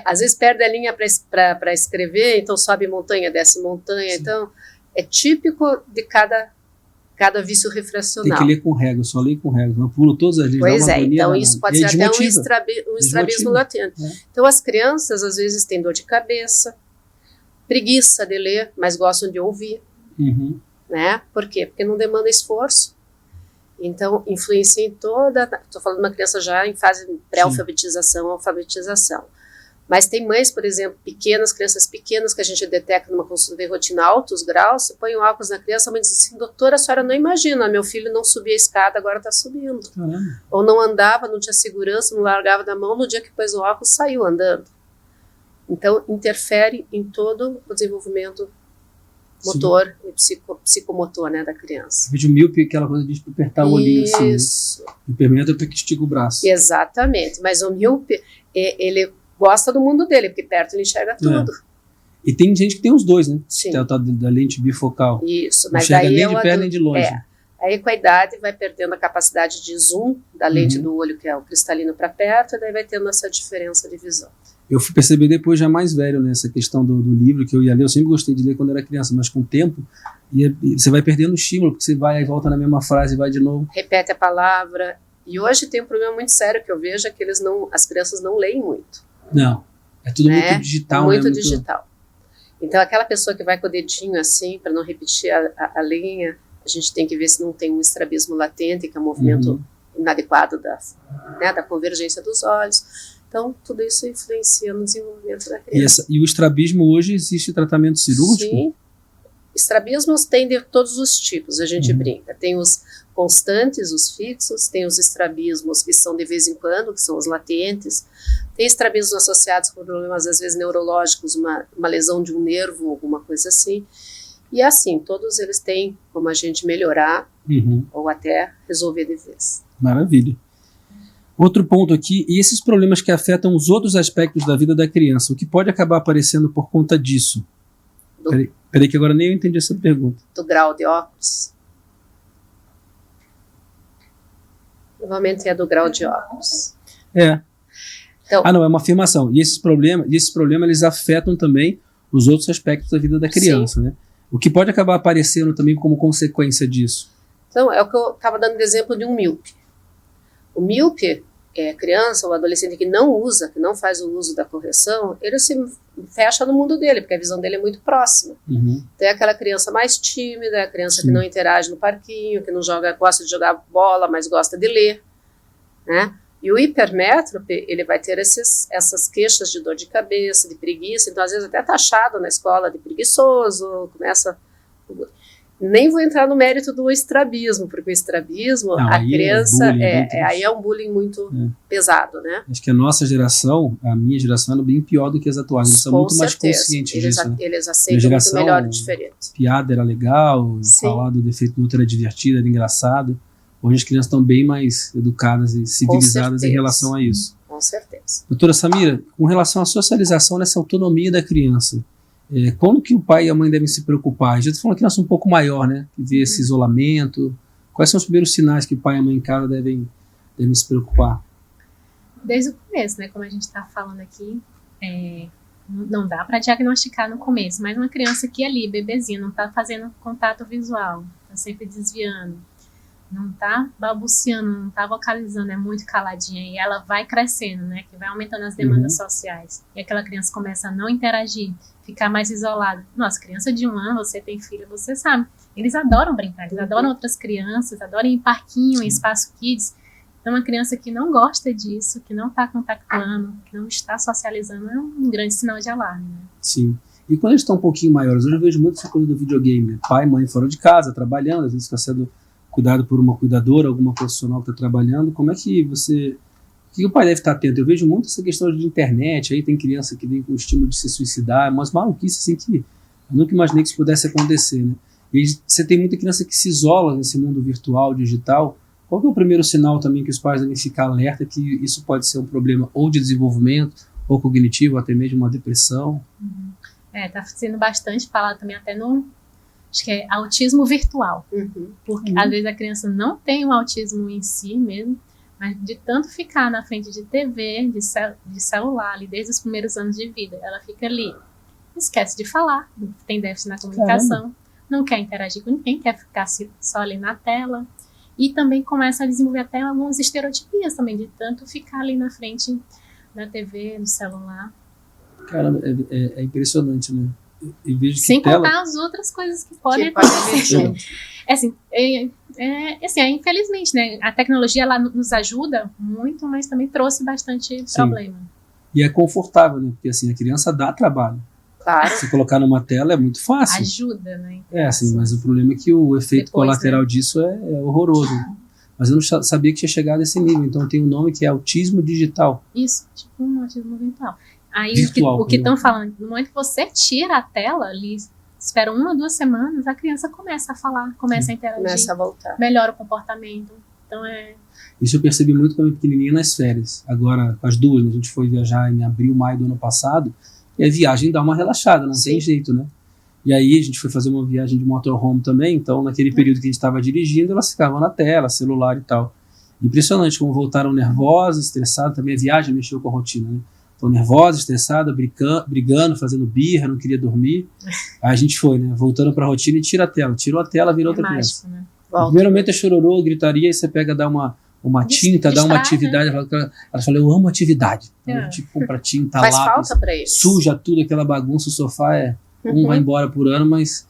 Às vezes perde a linha para escrever, então sobe montanha, desce montanha. Sim. Então, é típico de cada vício refracional. Tem que ler com regra, só leio com regra, não pulo todas as linhas. Pois é, então isso pode ser até um estrabismo latente. Então, as crianças, às vezes, têm dor de cabeça, preguiça de ler, mas gostam de ouvir, né? Por quê? Porque não demanda esforço. Então, influencia em toda... Estou falando de uma criança já em fase de pré-alfabetização, alfabetização. Mas tem mães, por exemplo, crianças pequenas, que a gente detecta numa consulta de rotina altos graus, você põe o óculos na criança, a mãe diz assim, doutora, a senhora não imagina, meu filho não subia a escada, agora está subindo. Caramba. Ou não andava, não tinha segurança, não largava da mão, no dia que pôs o óculos, saiu andando. Então, interfere em todo o desenvolvimento motor e psicomotor, né, da criança. O vídeo míope é aquela coisa de apertar o olhinho assim. Isso. Né? O hipermétrope é que estica o braço. Exatamente. Mas o míope, ele gosta do mundo dele, porque perto ele enxerga tudo. E tem gente que tem os dois, né? Sim. Tem o tal da lente bifocal. Isso. Mas não enxerga nem de perto nem de longe. Aí com a idade vai perdendo a capacidade de zoom da lente do olho, que é o cristalino, para perto, e daí vai tendo essa diferença de visão. Eu fui perceber depois já mais velho, né, essa questão do livro que eu ia ler. Eu sempre gostei de ler quando era criança, mas com o tempo você vai perdendo o estímulo, porque você vai e volta na mesma frase e vai de novo. Repete a palavra. E hoje tem um problema muito sério que eu vejo, é que as crianças não leem muito. Não, é tudo muito digital. Muito digital. Então aquela pessoa que vai com o dedinho assim, para não repetir a linha, a gente tem que ver se não tem um estrabismo latente, que é um movimento inadequado da convergência dos olhos. Então, tudo isso influencia no desenvolvimento da criança. E o estrabismo hoje existe tratamento cirúrgico? Sim. Estrabismos tem de todos os tipos, a gente brinca. Tem os constantes, os fixos, tem os estrabismos que são de vez em quando, que são os latentes. Tem estrabismos associados com problemas, às vezes, neurológicos, uma lesão de um nervo, alguma coisa assim. E assim, todos eles têm como a gente melhorar ou até resolver de vez. Maravilha. Outro ponto aqui, e esses problemas que afetam os outros aspectos da vida da criança, o que pode acabar aparecendo por conta disso? Peraí que agora nem eu entendi essa pergunta. Do grau de óculos? Provavelmente é do grau de óculos. Então, não, é uma afirmação. E esses problemas eles afetam também os outros aspectos da vida da criança, né? O que pode acabar aparecendo também como consequência disso? Então, é o que eu estava dando de exemplo de um míope. O míope, a criança ou adolescente que não usa, que não faz o uso da correção, ele se fecha no mundo dele, porque a visão dele é muito próxima. Então é aquela criança mais tímida, é a criança que não interage no parquinho, que não gosta de jogar bola, mas gosta de ler, né? E o hipermétrope, ele vai ter essas queixas de dor de cabeça, de preguiça, então às vezes até taxado na escola de preguiçoso, começa... Nem vou entrar no mérito do estrabismo, porque o estrabismo, a criança, aí é um bullying muito pesado, né? Acho que a nossa geração, a minha geração, era bem pior do que as atuais. Eles são muito mais conscientes disso, né? Eles aceitam muito melhor o diferente. Piada era legal, falar do defeito do outro era divertido, era engraçado. Hoje as crianças estão bem mais educadas e civilizadas em relação a isso. Com certeza. Doutora Samira, com relação à socialização nessa autonomia da criança, quando que o pai e a mãe devem se preocupar? Já estou falando que nós somos um pouco maior, né? Que vê esse isolamento. Quais são os primeiros sinais que o pai e a mãe em casa devem se preocupar? Desde o começo, né? Como a gente está falando aqui, Não dá para diagnosticar no começo, mas uma criança que ali, bebezinha, não está fazendo contato visual, está sempre desviando, não está balbuciando, não está vocalizando, é muito caladinha, e ela vai crescendo, né, que vai aumentando as demandas sociais, e aquela criança começa a não interagir, ficar mais isolada. Nossa, criança de 1 ano, você tem filho, você sabe, eles adoram brincar, eles adoram outras crianças, adoram ir em parquinho, em espaço kids. Então, uma criança que não gosta disso, que não está contactando, que não está socializando, é um grande sinal de alarme, né? Sim. E quando eles estão um pouquinho maiores, hoje eu vejo muito essa coisa do videogame, né? Pai e mãe fora de casa, trabalhando, às vezes está sendo cuidado por uma cuidadora, alguma profissional que está trabalhando. Como é que você... O que o pai deve estar atento? Eu vejo muito essa questão de internet, aí tem criança que vem com o estímulo de se suicidar, umas maluquices assim que eu nunca imaginei que isso pudesse acontecer, né? E você tem muita criança que se isola nesse mundo virtual, digital. Qual que é o primeiro sinal também que os pais devem ficar alerta que isso pode ser um problema ou de desenvolvimento, ou cognitivo, ou até mesmo uma depressão? Tá sendo bastante falado também até no, acho que é autismo virtual, porque às vezes a criança não tem o autismo em si mesmo, mas de tanto ficar na frente de TV, de celular, ali, desde os primeiros anos de vida, ela fica ali, esquece de falar, tem déficit na comunicação, não quer interagir com ninguém, quer ficar só ali na tela. E também começa a desenvolver até algumas estereotipias também, de tanto ficar ali na frente da TV, no celular. Cara, é impressionante, né? Eu vejo que sem contar as outras coisas que podem acontecer. Infelizmente, né? A tecnologia ela nos ajuda muito, mas também trouxe bastante problema. E é confortável, né? Porque assim, a criança dá trabalho. Claro. Se colocar numa tela é muito fácil. Ajuda, né? Mas o problema é que o efeito colateral disso é horroroso. Mas eu não sabia que tinha chegado a esse nível. Então tem um nome que é autismo digital. Isso, tipo um autismo virtual. Aí virtual, o que estão falando, no momento que você tira a tela ali, espera 1 ou 2 semanas, a criança começa a falar, começa a interagir. Começa a voltar. Melhora o comportamento. Então Isso eu percebi muito com a minha pequenininha nas férias. Agora, com as duas, né? A gente foi viajar em abril, maio do ano passado. E a viagem dá uma relaxada, não tem jeito, né? E aí a gente foi fazer uma viagem de motorhome também, então naquele período que a gente estava dirigindo, elas ficavam na tela, celular e tal. Impressionante como voltaram nervosas, estressadas, também a viagem mexeu com a rotina, né? Então nervosa, estressada, brigando, fazendo birra, não queria dormir. Aí a gente foi, né? Voltando para a rotina e tira a tela. Tirou a tela, virou outra criança. Né? Primeiramente é chororô, gritaria, aí você pega, dá uma tinta, dá uma atividade. Né? Ela fala, eu amo atividade. A gente compra tinta, faz lápis, falta pra isso. Suja tudo, aquela bagunça, o sofá vai embora por ano, mas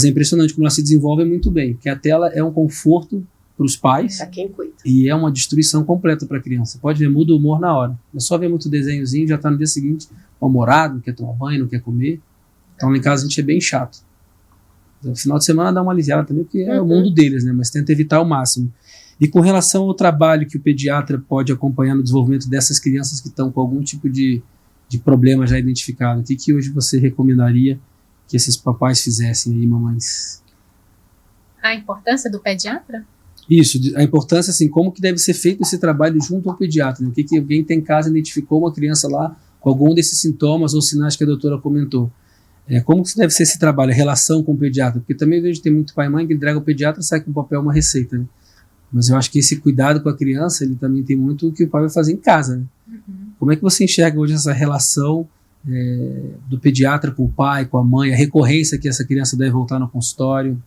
é impressionante como ela se desenvolve muito bem, porque a tela é um conforto para os pais. Para quem cuida. E é uma destruição completa para a criança. Você pode ver, muda o humor na hora. É só ver muito desenhozinho, já está no dia seguinte mal-humorado, não quer tomar banho, não quer comer. Então lá em casa a gente é bem chato. No final de semana dá uma aliviada também, porque é o mundo deles, né? Mas tenta evitar ao máximo. E com relação ao trabalho que o pediatra pode acompanhar no desenvolvimento dessas crianças que estão com algum tipo de problema já identificado, o que hoje você recomendaria que esses papais fizessem aí, mamães? A importância do pediatra? Isso, a importância, assim, como que deve ser feito esse trabalho junto ao pediatra, né? O que alguém tem em casa identificou uma criança lá com algum desses sintomas ou sinais que a doutora comentou. Como que deve ser esse trabalho, a relação com o pediatra? Porque também vejo que tem muito pai e mãe que entrega ao pediatra e sai com o papel uma receita, né? Mas eu acho que esse cuidado com a criança, ele também tem muito o que o pai vai fazer em casa, né? Como é que você enxerga hoje essa relação do pediatra com o pai, com a mãe, a recorrência que essa criança deve voltar no consultório?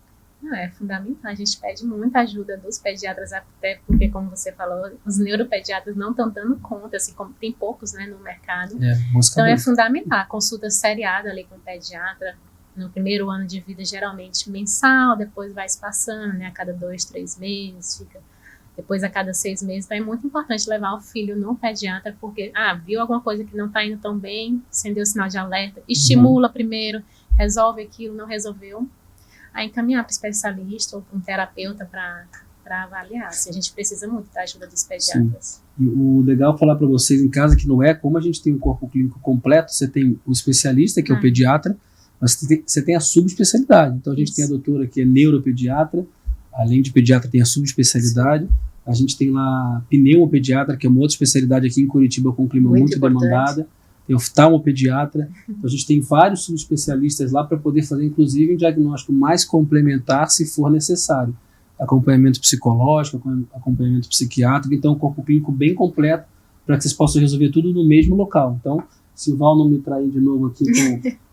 É fundamental, a gente pede muita ajuda dos pediatras, até porque, como você falou, os neuropediatras não estão dando conta, assim, como tem poucos, né, no mercado. Então é fundamental, a consulta seriada ali com o pediatra, no primeiro ano de vida, geralmente mensal, depois vai se passando, né, a cada 2, 3 meses, fica depois a cada 6 meses. Então é muito importante levar o filho no pediatra, porque, viu alguma coisa que não está indo tão bem, acendeu o sinal de alerta, estimula primeiro, resolve aquilo, não resolveu, aí encaminhar para especialista ou para um terapeuta para avaliar. Assim, a gente precisa muito da ajuda dos pediatras. Sim. E o legal é falar para vocês em casa que não é, como a gente tem um corpo clínico completo, você tem o especialista, que é o pediatra, mas você tem a subespecialidade. Então a gente tem a doutora que é neuropediatra, além de pediatra tem a subespecialidade. A gente tem lá pneumopediatra, que é uma outra especialidade aqui em Curitiba com um clima muito demandada. Tem oftalmopediatra. Então a gente tem vários subespecialistas lá para poder fazer, inclusive, um diagnóstico mais complementar se for necessário. Acompanhamento psicológico, acompanhamento psiquiátrico. Então um corpo clínico bem completo para que vocês possam resolver tudo no mesmo local. Então Se o Val não me trair de novo aqui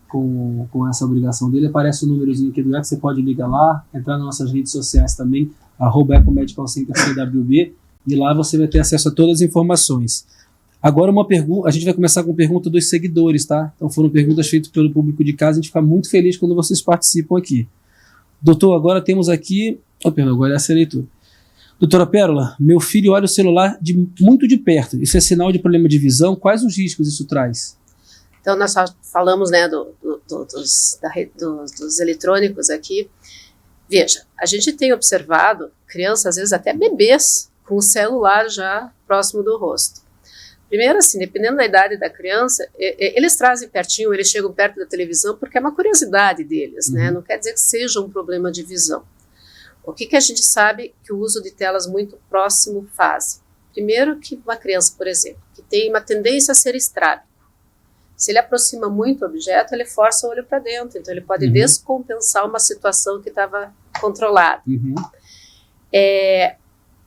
com essa obrigação dele, aparece o númerozinho aqui do Eco, você pode ligar lá, entrar nas nossas redes sociais também, @ecomedicalcenter_CWB, e lá você vai ter acesso a todas as informações. Agora uma pergunta, a gente vai começar com pergunta dos seguidores, tá? Então foram perguntas feitas pelo público de casa, a gente fica muito feliz quando vocês participam aqui. Doutor, agora temos aqui, agora essa é a leitura. Doutora Pérola, meu filho olha o celular muito de perto, isso é sinal de problema de visão, quais os riscos isso traz? Então nós só falamos, né, dos eletrônicos aqui. Veja, a gente tem observado crianças, às vezes até bebês, com o celular já próximo do rosto. Primeiro, assim, dependendo da idade da criança, eles trazem pertinho, eles chegam perto da televisão porque é uma curiosidade deles, né? Não quer dizer que seja um problema de visão. O que a gente sabe que o uso de telas muito próximo faz? Primeiro, que uma criança, por exemplo, que tem uma tendência a ser estrábico, se ele aproxima muito o objeto, ele força o olho para dentro, então ele pode descompensar uma situação que estava controlada.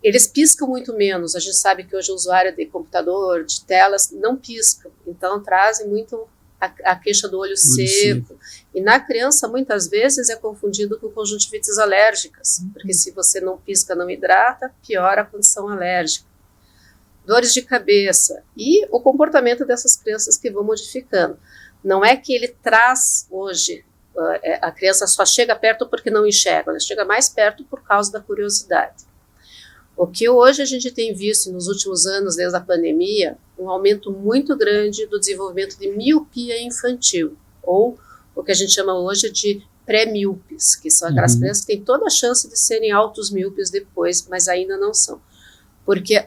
Eles piscam muito menos. A gente sabe que hoje o usuário de computador, de telas, não piscam. Então, trazem muito a queixa do olho seco. E na criança, muitas vezes, é confundido com conjuntivites alérgicas. Porque se você não pisca, não hidrata, piora a condição alérgica. Dores de cabeça. E o comportamento dessas crianças que vão modificando. Não é que ele traz hoje... A criança só chega perto porque não enxerga. Ela chega mais perto por causa da curiosidade. O que hoje a gente tem visto nos últimos anos, desde a pandemia, um aumento muito grande do desenvolvimento de miopia infantil, ou o que a gente chama hoje de pré-míopes, que são aquelas crianças que têm toda a chance de serem altos míopes depois, mas ainda não são. Porque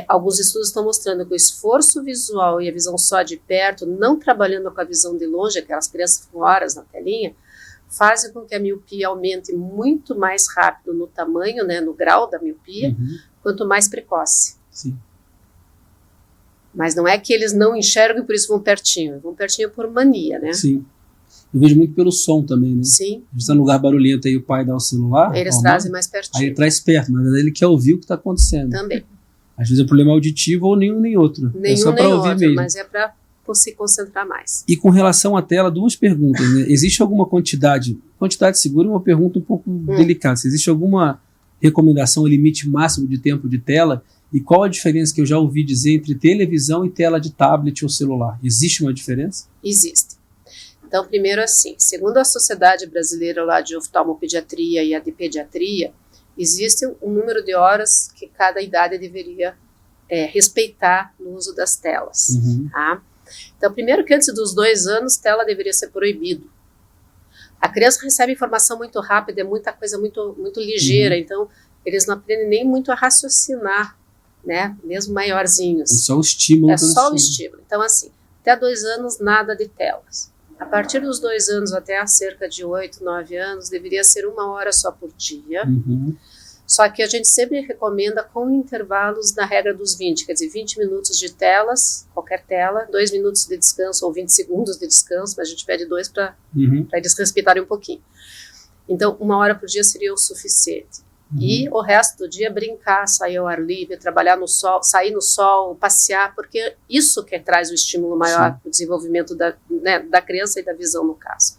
alguns estudos estão mostrando que o esforço visual e a visão só de perto, não trabalhando com a visão de longe, aquelas crianças com horas na telinha, fazem com que a miopia aumente muito mais rápido no tamanho, né, no grau da miopia, quanto mais precoce. Sim. Mas não é que eles não enxergam e por isso vão pertinho por mania, né? Sim. Eu vejo muito pelo som também, né? Sim. A gente está num lugar barulhento aí, o pai dá o celular. Eles trazem mais pertinho. Aí ele traz perto, mas ele quer ouvir o que está acontecendo. Também. Às vezes é problema auditivo ou nenhum nem outro. É só para ouvir mesmo. Mas é para se concentrar mais. E com relação à tela, duas perguntas, né? Existe alguma quantidade segura é uma pergunta um pouco delicada. Se existe alguma recomendação, limite máximo de tempo de tela, e qual a diferença que eu já ouvi dizer entre televisão e tela de tablet ou celular? Existe uma diferença? Existe. Então, primeiro assim, segundo a Sociedade Brasileira lá de Oftalmopediatria e a de Pediatria, existe um número de horas que cada idade deveria respeitar no uso das telas, tá? Então, primeiro que antes dos 2 anos, tela deveria ser proibido. A criança recebe informação muito rápida, é muita coisa muito ligeira, então eles não aprendem nem muito a raciocinar, né? Mesmo maiorzinhos. É só o estímulo. É só o estímulo. Então, assim, até 2 anos, nada de telas. A partir dos 2 anos até cerca de 8, 9 anos, deveria ser 1 hora só por dia. Só que a gente sempre recomenda com intervalos na regra dos 20, quer dizer, 20 minutos de telas, qualquer tela, 2 minutos de descanso ou 20 segundos de descanso, mas a gente pede 2 para eles respeitarem um pouquinho. Então, 1 hora por dia seria o suficiente. E o resto do dia brincar, sair ao ar livre, trabalhar no sol, sair no sol, passear, porque isso que traz o estímulo maior para o desenvolvimento da criança e da visão, no caso.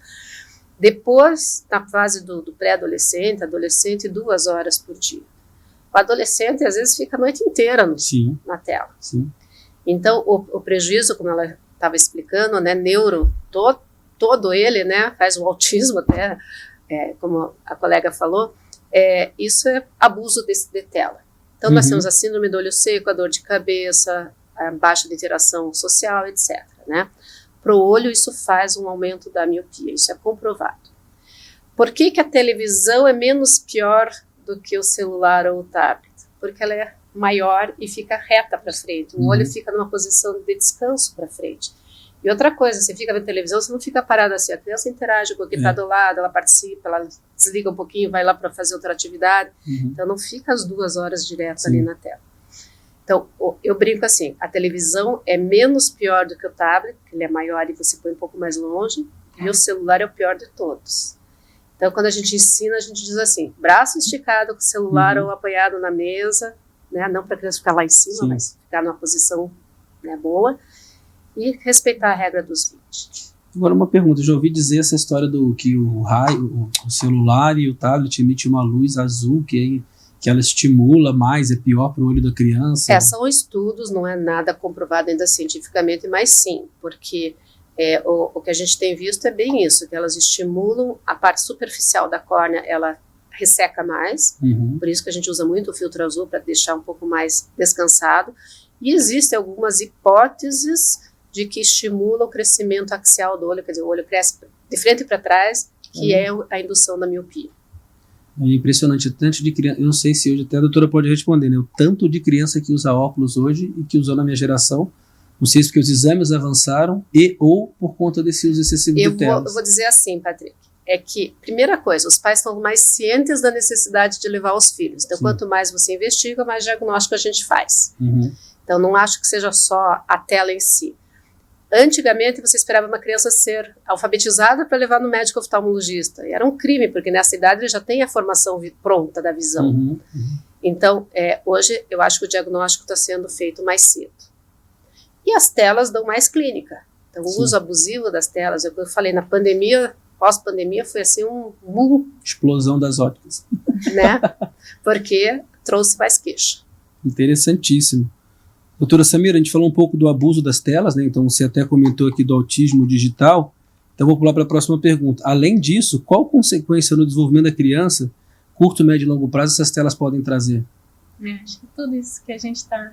Depois, na fase do pré-adolescente, adolescente, 2 horas por dia. O adolescente, às vezes, fica a noite inteira na tela. Sim. Então, o prejuízo, como ela estava explicando, né, neuro, todo ele, né, faz o autismo até, como a colega falou, isso é abuso de tela. Então, nós temos a síndrome do olho seco, a dor de cabeça, a baixa de interação social, etc., né? Para o olho, isso faz um aumento da miopia, isso é comprovado. Por que a televisão é menos pior do que o celular ou o tablet? Porque ela é maior e fica reta para frente, o olho fica numa posição de descanso para frente. E outra coisa, você fica vendo televisão, você não fica parado assim, a criança interage com o que está do lado, ela participa, ela desliga um pouquinho, vai lá para fazer outra atividade, então não fica as 2 horas direto ali na tela. Então, eu brinco assim, a televisão é menos pior do que o tablet, que ele é maior e você põe um pouco mais longe, e o celular é o pior de todos. Então, quando a gente ensina, a gente diz assim, braço esticado com o celular ou apoiado na mesa, né, não para a criança ficar lá em cima, mas ficar numa posição, né, boa, e respeitar a regra dos 20. Agora uma pergunta, eu já ouvi dizer essa história do que o raio, o celular e o tablet emitem uma luz azul que ela estimula mais, é pior para o olho da criança. São estudos, não é nada comprovado ainda cientificamente, mas sim, porque o que a gente tem visto é bem isso, que elas estimulam a parte superficial da córnea, ela resseca mais, por isso que a gente usa muito o filtro azul para deixar um pouco mais descansado, e existem algumas hipóteses de que estimula o crescimento axial do olho, quer dizer, o olho cresce de frente para trás, que é a indução da miopia. É impressionante, tanto de criança, eu não sei se hoje até a doutora pode responder, né? O tanto de criança que usa óculos hoje e que usou na minha geração, não sei se porque os exames avançaram ou por conta desse uso excessivo de telas. Eu vou dizer assim, Patrick, é que, primeira coisa, os pais estão mais cientes da necessidade de levar os filhos. Então, quanto mais você investiga, mais diagnóstico a gente faz. Então, não acho que seja só a tela em si. Antigamente, você esperava uma criança ser alfabetizada para levar no médico oftalmologista. E era um crime, porque nessa idade ele já tem a formação pronta da visão. Então, hoje, eu acho que o diagnóstico está sendo feito mais cedo. E as telas dão mais clínica. Então, o uso abusivo das telas, eu falei, na pandemia, pós-pandemia, foi assim um boom. Explosão das óticas. Né? Porque trouxe mais queixa. Interessantíssimo. Doutora Samira, a gente falou um pouco do abuso das telas, né? Então você até comentou aqui do autismo digital. Então vou pular para a próxima pergunta. Além disso, qual consequência no desenvolvimento da criança, curto, médio e longo prazo, essas telas podem trazer? Acho que tudo isso que a gente está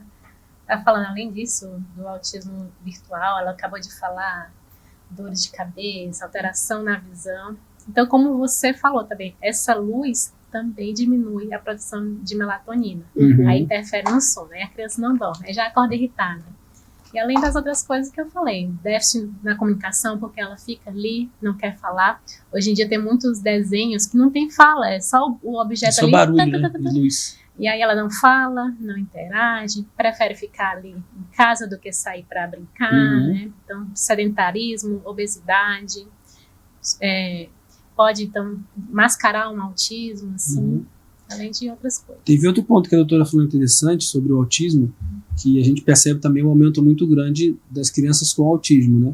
falando, além disso, do autismo virtual, ela acabou de falar dores de cabeça, alteração na visão. Então, como você falou também, essa luz também diminui a produção de melatonina. Aí interfere no sono, aí a criança não dorme, aí já acorda irritada. E além das outras coisas que eu falei, déficit na comunicação, porque ela fica ali, não quer falar. Hoje em dia tem muitos desenhos que não tem fala, é só o objeto só ali. Barulho, né? Luz. E aí ela não fala, não interage, prefere ficar ali em casa do que sair para brincar, né? Então, sedentarismo, obesidade, pode, então, mascarar um autismo, assim, além de outras coisas. Teve outro ponto que a doutora falou interessante sobre o autismo, que a gente percebe também um aumento muito grande das crianças com autismo, né?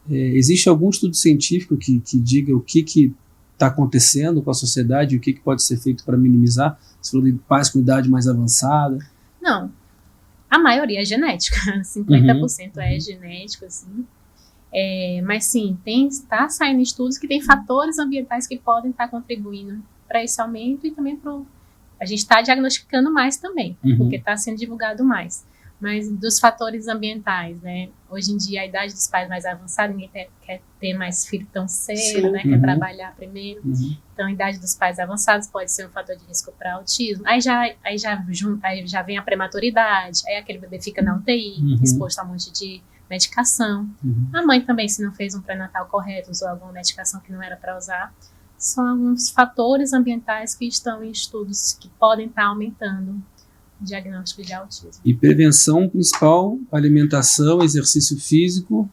Existe algum estudo científico que diga o que está acontecendo com a sociedade e o que pode ser feito para minimizar? Você falou de pais com idade mais avançada. Não, a maioria é genética, 50% é genético, assim. Mas sim, está saindo estudos que tem fatores ambientais que podem estar contribuindo para esse aumento e também a gente está diagnosticando mais também, porque está sendo divulgado mais. Mas dos fatores ambientais, né? Hoje em dia, a idade dos pais mais avançada, ninguém quer ter mais filho tão cedo, né? Quer trabalhar primeiro. Então, a idade dos pais avançados pode ser um fator de risco para autismo. Aí já vem a prematuridade, aí aquele bebê fica na UTI, exposto a um monte de medicação. A mãe também, se não fez um pré-natal correto, usou alguma medicação que não era para usar. São alguns fatores ambientais que estão em estudos que podem estar aumentando o diagnóstico de autismo. E prevenção principal, alimentação, exercício físico.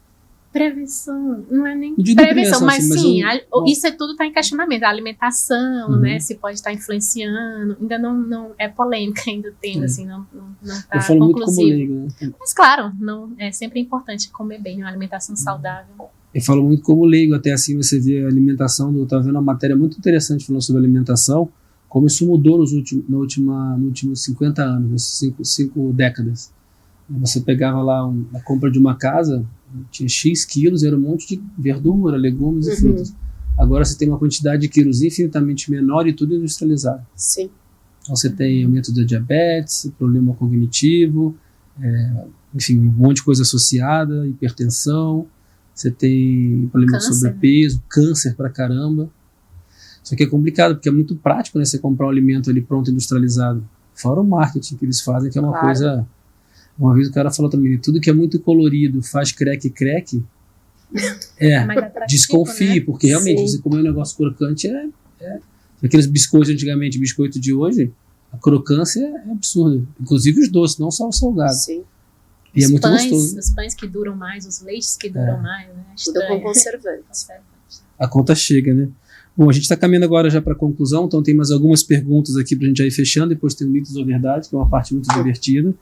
Prevenção, não é nem prevenção, mas sim, isso tudo está em questionamento. A alimentação, né, se pode estar influenciando, ainda não é polêmica, ainda tem, assim, não está conclusivo. Eu falo muito como leigo, né? Mas claro, é sempre importante comer bem, uma alimentação saudável. Eu falo muito como leigo, até assim você vê a alimentação, eu estava vendo uma matéria muito interessante falando sobre alimentação, como isso mudou nos últimos 50 anos, 5 décadas. Você pegava lá a compra de uma casa, tinha X quilos, era um monte de verdura, legumes e frutas. Agora você tem uma quantidade de quilos infinitamente menor e tudo industrializado. Sim. Então você tem aumento da diabetes, problema cognitivo, enfim, um monte de coisa associada, hipertensão, você tem problema de sobrepeso, câncer pra caramba. Só que é complicado, porque é muito prático, né, você comprar um alimento ali pronto, industrializado. Fora o marketing que eles fazem, que é uma coisa... Uma vez o cara falou também, tudo que é muito colorido faz creque, desconfie, né? Porque realmente você comer um negócio crocante aqueles biscoitos antigamente, biscoito de hoje, a crocância é absurda. Inclusive os doces, não só o salgado. Sim. E é muito gostoso. Os pães que duram mais, os leites que duram mais, né? Tudo com conservantes. A conta chega, né? Bom, a gente está caminhando agora já para a conclusão, então tem mais algumas perguntas aqui para a gente já ir fechando, depois tem o mitos ou verdade, que é uma parte muito divertida.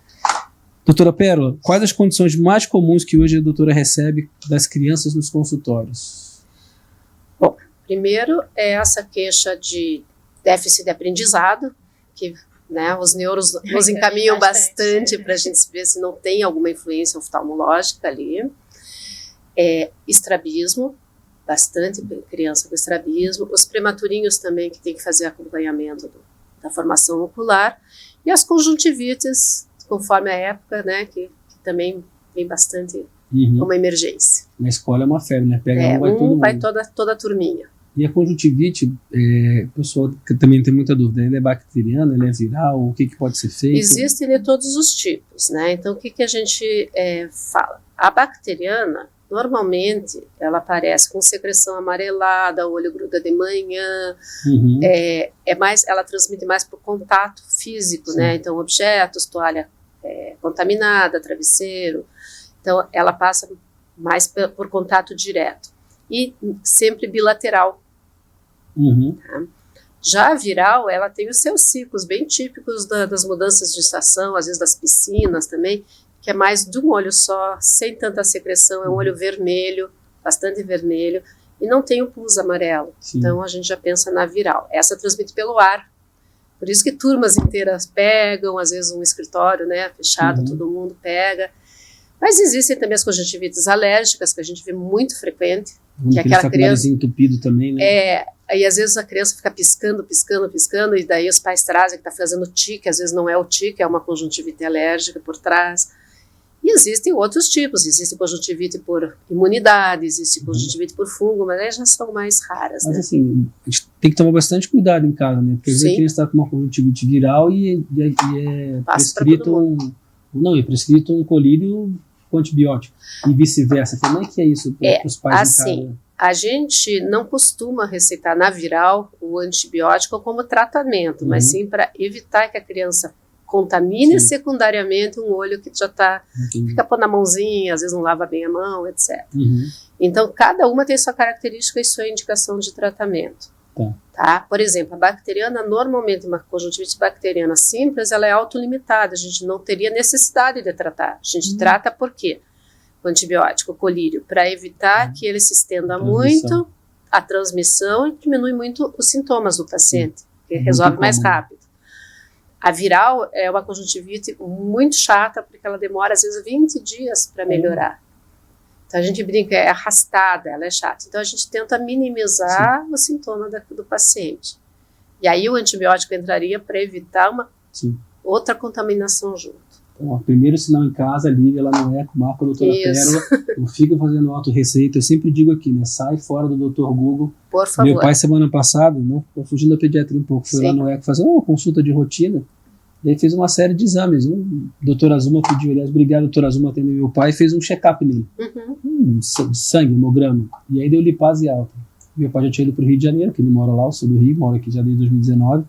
Doutora Pérola, quais as condições mais comuns que hoje a doutora recebe das crianças nos consultórios? Bom, primeiro é essa queixa de déficit de aprendizado, que, né, os neuros nos encaminham bastante para a gente ver se não tem alguma influência oftalmológica ali. Estrabismo, bastante criança com estrabismo. Os prematurinhos também, que tem que fazer acompanhamento da formação ocular. E as conjuntivites, conforme a época, né, que também vem bastante como emergência. Na escola é uma febre, né? Pega vai todo mundo. Vai toda a turminha. E a conjuntivite, o pessoal que também tem muita dúvida, ela é bacteriana, ela é viral, o que pode ser feito? Existem de todos os tipos, né? Então, o que a gente fala? A bacteriana, normalmente, ela aparece com secreção amarelada, o olho gruda de manhã, ela transmite mais por contato físico, né? Então, objetos, toalha contaminada, travesseiro. Então, ela passa mais por contato direto. E sempre bilateral. Tá? Já a viral, ela tem os seus ciclos bem típicos das mudanças de estação, às vezes das piscinas também, que é mais de um olho só, sem tanta secreção, é um olho vermelho, bastante vermelho, e não tem o pus amarelo. Sim. Então a gente já pensa na viral. Essa transmite pelo ar. Por isso que turmas inteiras pegam, às vezes um escritório, né, fechado, todo mundo pega. Mas existem também as conjuntivites alérgicas, que a gente vê muito frequente, que é aquela criança entupido também, né? Aí às vezes a criança fica piscando, e daí os pais trazem que está fazendo tique, às vezes não é o tique, é uma conjuntivite alérgica por trás. E existem outros tipos, existe conjuntivite por imunidade, existe conjuntivite por fungo, mas aí já são mais raras. Mas né? assim, a gente tem que tomar bastante cuidado em casa, né? Porque às vezes a criança está com uma conjuntivite viral e é prescrito um colírio com antibiótico e vice-versa. Como é que é isso para os pais assim, em casa? A gente não costuma receitar na viral o antibiótico como tratamento, mas sim para evitar que a criança contamine secundariamente um olho que já fica pondo na mãozinha, às vezes não lava bem a mão, etc. Então, cada uma tem sua característica e sua indicação de tratamento. Tá? Por exemplo, a bacteriana, normalmente uma conjuntivite bacteriana simples, ela é autolimitada, a gente não teria necessidade de tratar. A gente trata por quê? O antibiótico, o colírio, para evitar que ele se estenda muito, a transmissão, e diminui muito os sintomas do paciente, que resolve mais rápido. A viral é uma conjuntivite muito chata, porque ela demora às vezes 20 dias para melhorar. Então a gente brinca, é arrastada, ela é chata. Então a gente tenta minimizar o sintoma do paciente. E aí o antibiótico entraria para evitar uma outra contaminação junto. Então, o primeiro sinal em casa, liga lá no ECO, marca a doutora Pérola, não fica fazendo autorreceita. Eu sempre digo aqui, né? Sai fora do Dr. Google. Por favor. Meu pai, semana passada, não, tô fugindo da pediatria um pouco, foi lá no ECO fazer uma consulta de rotina. E aí fez uma série de exames. Doutora Azuma pediu, aliás, obrigado, doutora Azuma, atendeu meu pai, fez um check-up nele. Sangue, hemograma. E aí deu lipase alta. Meu pai já tinha ido para o Rio de Janeiro, que ele mora lá, eu sou do Rio, mora aqui já desde 2019.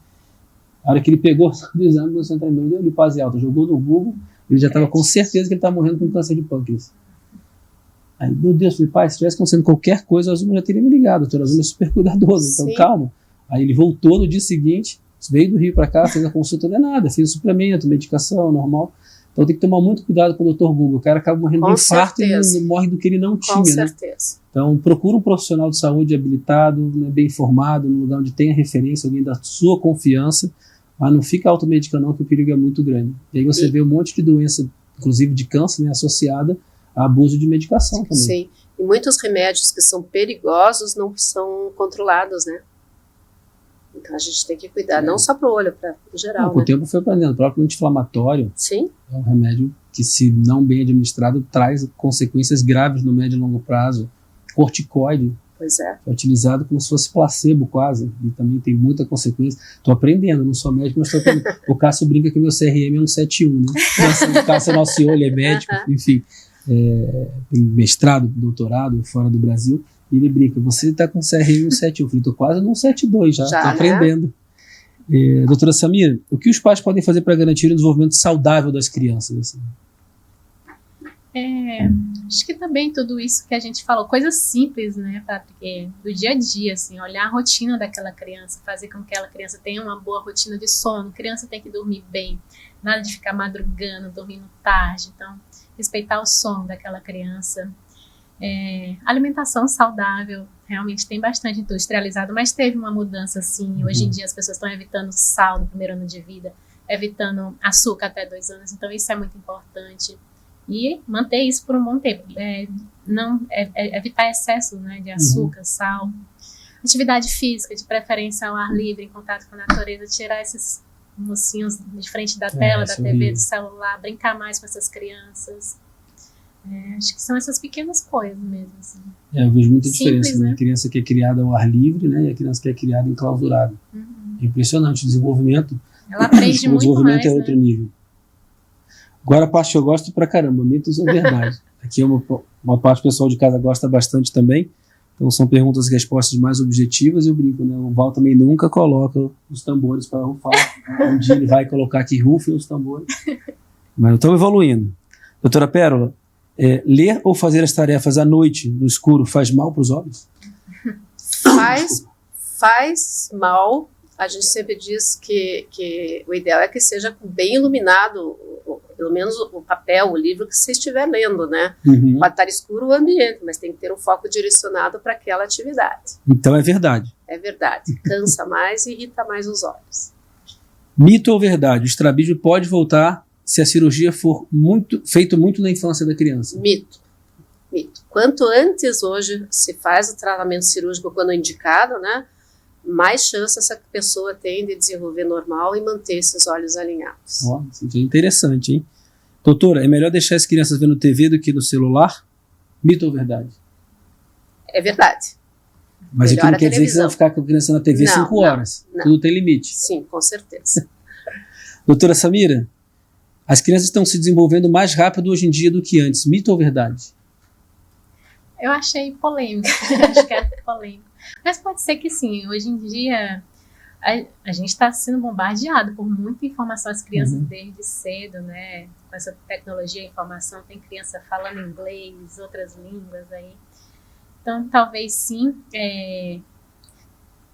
A hora que ele pegou o exame, meu sangue deu lipase alta, jogou no Google, ele já estava com certeza que ele estava morrendo com câncer de pâncreas. Aí, meu Deus, falei, pai, se tivesse acontecendo qualquer coisa, a Azuma já teria me ligado. A doutora Azuma é super cuidadosa, então calma. Aí ele voltou no dia seguinte, veio do Rio para cá, fez a consulta, não é nada, fez suplemento, medicação, normal. Então tem que tomar muito cuidado com o Dr. Google. O cara acaba morrendo de infarto e morre do que ele não tinha. Com certeza. Então procura um profissional de saúde habilitado, né, bem informado, num lugar onde tenha referência, alguém da sua confiança, mas não fica automedicando não, que o perigo é muito grande. E aí você vê um monte de doença, inclusive de câncer, né, associada a abuso de medicação também. Sim, e muitos remédios que são perigosos não são controlados, né? Então a gente tem que cuidar, não só para o olho, para o geral. Com o tempo foi aprendendo. O próprio anti-inflamatório é um remédio que, se não bem administrado, traz consequências graves no médio e longo prazo. Corticoide é utilizado como se fosse placebo quase, e também tem muita consequência. Estou aprendendo, não sou médico, mas estou aprendendo. O Cássio brinca que meu CRM é um 71, né? O Cássio é nosso olho, é médico, enfim, tem mestrado, doutorado fora do Brasil. E ele brinca, você está com CRM 171. Eu falei, estou quase no 172 já, estou aprendendo. Doutora Samira, o que os pais podem fazer para garantir o desenvolvimento saudável das crianças? Assim? Acho que também tudo isso que a gente falou, coisas simples, né, Patrick, do dia a dia, assim, olhar a rotina daquela criança, fazer com que aquela criança tenha uma boa rotina de sono, a criança tem que dormir bem, nada de ficar madrugando, dormindo tarde. Então, respeitar o sono daquela criança. Alimentação saudável, realmente tem bastante industrializado, mas teve uma mudança, sim. Hoje em dia as pessoas estão evitando sal no primeiro ano de vida, evitando açúcar até 2 anos, então isso é muito importante. E manter isso por um bom tempo. Evitar excesso, né, de açúcar, sal. Atividade física, de preferência ao ar livre, em contato com a natureza, tirar esses mocinhos de frente da tela, da TV, do celular, brincar mais com essas crianças. Acho que são essas pequenas coisas mesmo. Assim. Eu vejo muita diferença, Simples, né? A criança que é criada ao ar livre, né, e a criança que é criada enclausurada. É impressionante o desenvolvimento. Ela aprende muito desenvolvimento mais, é outro nível. Agora a parte que eu gosto pra caramba, mitos ou verdade. Aqui é uma parte que o pessoal de casa gosta bastante também. Então são perguntas e respostas mais objetivas, eu brinco, né? O Val também nunca coloca os tambores para rufar. Um dia ele vai colocar que rufem os tambores. Mas estamos evoluindo. Doutora Pérola, ler ou fazer as tarefas à noite, no escuro, faz mal para os olhos? Faz mal. A gente sempre diz que o ideal é que seja bem iluminado, pelo menos o papel, o livro que você estiver lendo, né? Pode estar escuro o ambiente, mas tem que ter um foco direcionado para aquela atividade. Então é verdade. É verdade. Cansa mais e irrita mais os olhos. Mito ou verdade? O estrabismo pode voltar se a cirurgia for feita muito na infância da criança? Mito. Quanto antes hoje se faz o tratamento cirúrgico quando indicado, né? Mais chance essa pessoa tem de desenvolver normal e manter esses olhos alinhados. Isso é interessante, hein? Doutora, é melhor deixar as crianças vendo TV do que no celular? Mito ou verdade? É verdade. Mas isso não quer dizer que você vai ficar com a criança na TV 5 horas. Não. Tudo tem limite. Sim, com certeza. Doutora Samira, as crianças estão se desenvolvendo mais rápido hoje em dia do que antes. Mito ou verdade? Eu achei polêmico. Acho que é polêmico. Mas pode ser que sim. Hoje em dia, a gente está sendo bombardeado por muita informação. As crianças desde cedo, né? Com essa tecnologia e informação, tem criança falando inglês, outras línguas aí. Então, talvez sim,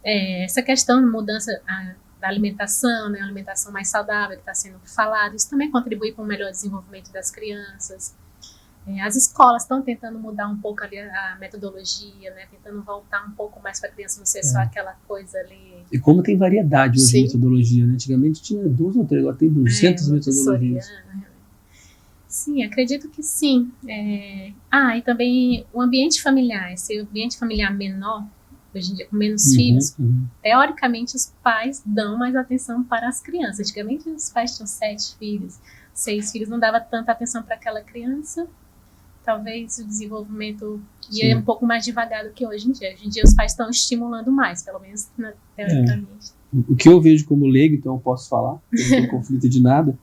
essa questão de mudança da alimentação, né? A alimentação mais saudável que está sendo falada, isso também contribui para um melhor desenvolvimento das crianças. As escolas estão tentando mudar um pouco ali a metodologia, né? Tentando voltar um pouco mais para a criança não ser só aquela coisa ali. E como tem variedade hoje de metodologia, né? Antigamente tinha 2 ou 3, agora tem 200 metodologias. Sim, acredito que sim. E também o ambiente familiar, esse ambiente familiar menor, hoje em dia com menos filhos, teoricamente os pais dão mais atenção para as crianças. Antigamente os pais tinham 7 filhos, 6 filhos, não dava tanta atenção para aquela criança. Talvez o desenvolvimento ia um pouco mais devagar do que hoje em dia. Hoje em dia os pais estão estimulando mais, pelo menos teoricamente. O que eu vejo como leigo, então eu posso falar, não tem conflito de nada,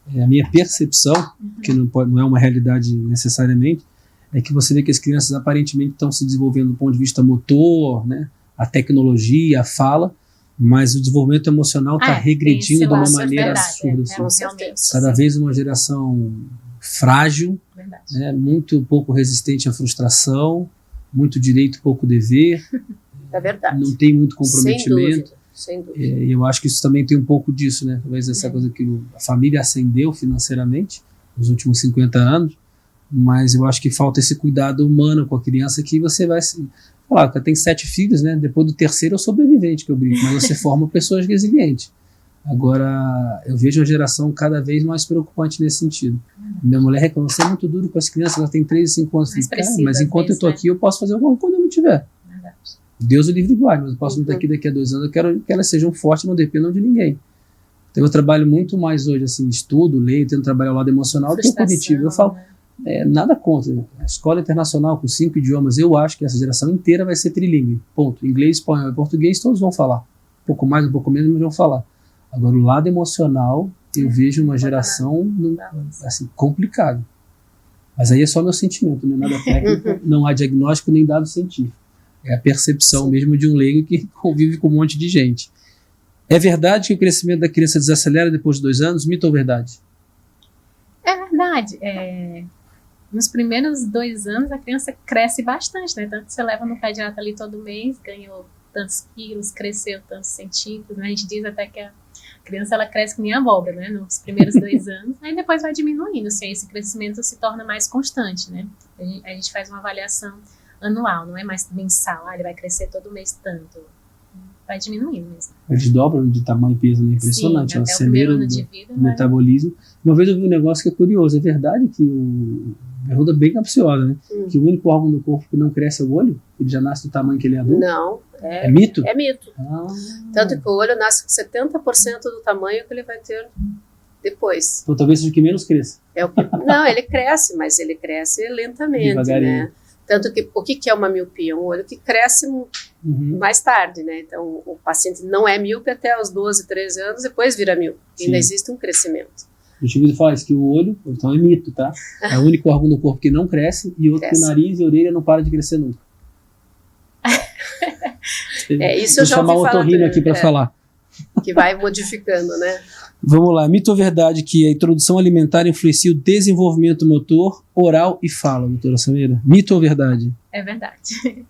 a minha percepção, que não é uma realidade necessariamente, é que você vê que as crianças aparentemente estão se desenvolvendo do ponto de vista motor, né, a tecnologia, a fala, mas o desenvolvimento emocional está regredindo de uma maneira absurda. Cada vez uma geração frágil, né, muito pouco resistente à frustração, muito direito, pouco dever. É verdade. Não tem muito comprometimento. Sem dúvida. E eu acho que isso também tem um pouco disso, né? Talvez essa coisa que a família ascendeu financeiramente nos últimos 50 anos, mas eu acho que falta esse cuidado humano com a criança que você vai... Falar, tem 7 filhos, né? Depois do terceiro é o sobrevivente que eu brinco, mas você forma pessoas resilientes. Agora, eu vejo a geração cada vez mais preocupante nesse sentido. Minha mulher reclama, você é muito duro com as crianças, ela tem 3 e 5 anos. Mas enquanto eu estou aqui, eu posso fazer alguma coisa quando eu não tiver. Deus o livre e guarde, mas eu posso estar aqui daqui a 2 anos, eu quero que elas sejam fortes e não dependam de ninguém. Então eu trabalho muito mais hoje, assim, estudo, leio, tento trabalhar o lado emocional do que o cognitivo. Eu falo, nada contra. A escola internacional com 5 idiomas, eu acho que essa geração inteira vai ser trilíngue. Ponto. Inglês, espanhol e português, todos vão falar. Um pouco mais, um pouco menos, mas vão falar. Agora, o lado emocional, eu vejo uma geração assim, complicado. Mas aí é só meu sentimento, não é nada técnico, não há diagnóstico nem dado científico. É a percepção mesmo de um leigo que convive com um monte de gente. É verdade que o crescimento da criança desacelera depois de 2 anos? Mito ou verdade? É verdade. Nos primeiros 2 anos a criança cresce bastante, né? Tanto que você leva no pediatra ali todo mês, ganhou tantos quilos, cresceu tantos centímetros, né? A gente diz até que a criança ela cresce que nem abóbora, né? Nos primeiros 2 anos, aí depois vai diminuindo, assim, esse crescimento se torna mais constante, né? A gente faz uma avaliação anual, não é mais mensal, ele vai crescer todo mês tanto. Vai diminuindo mesmo. Eles dobram de tamanho e peso, né? Impressionante. Sim, até o primeiro ano de vida, metabolismo. Uma vez eu vi um negócio que é curioso. É verdade que pergunta bem capciosa, né? Que o único órgão do corpo que não cresce é o olho? Ele já nasce do tamanho que ele é adulto? Não. É mito? É mito. Tanto que o olho nasce com 70% do tamanho que ele vai ter depois. Então talvez seja o que menos cresça. Não, ele cresce, mas ele cresce lentamente, né? Tanto que o que é uma miopia? Um olho que cresce mais tarde, né? Então, o paciente não é míope até os 12, 13 anos, depois vira míope. Ainda existe um crescimento. Eu tive que falar isso, que o olho, então é mito, tá? É o único órgão do corpo que não cresce e outro que o nariz e a orelha não param de crescer nunca. Isso eu já ouvi falar. Vou chamar o otorrino aqui para falar. Que vai modificando, né? Vamos lá, mito ou verdade que a introdução alimentar influencia o desenvolvimento motor, oral e fala, doutora Samira? Mito ou verdade? É verdade.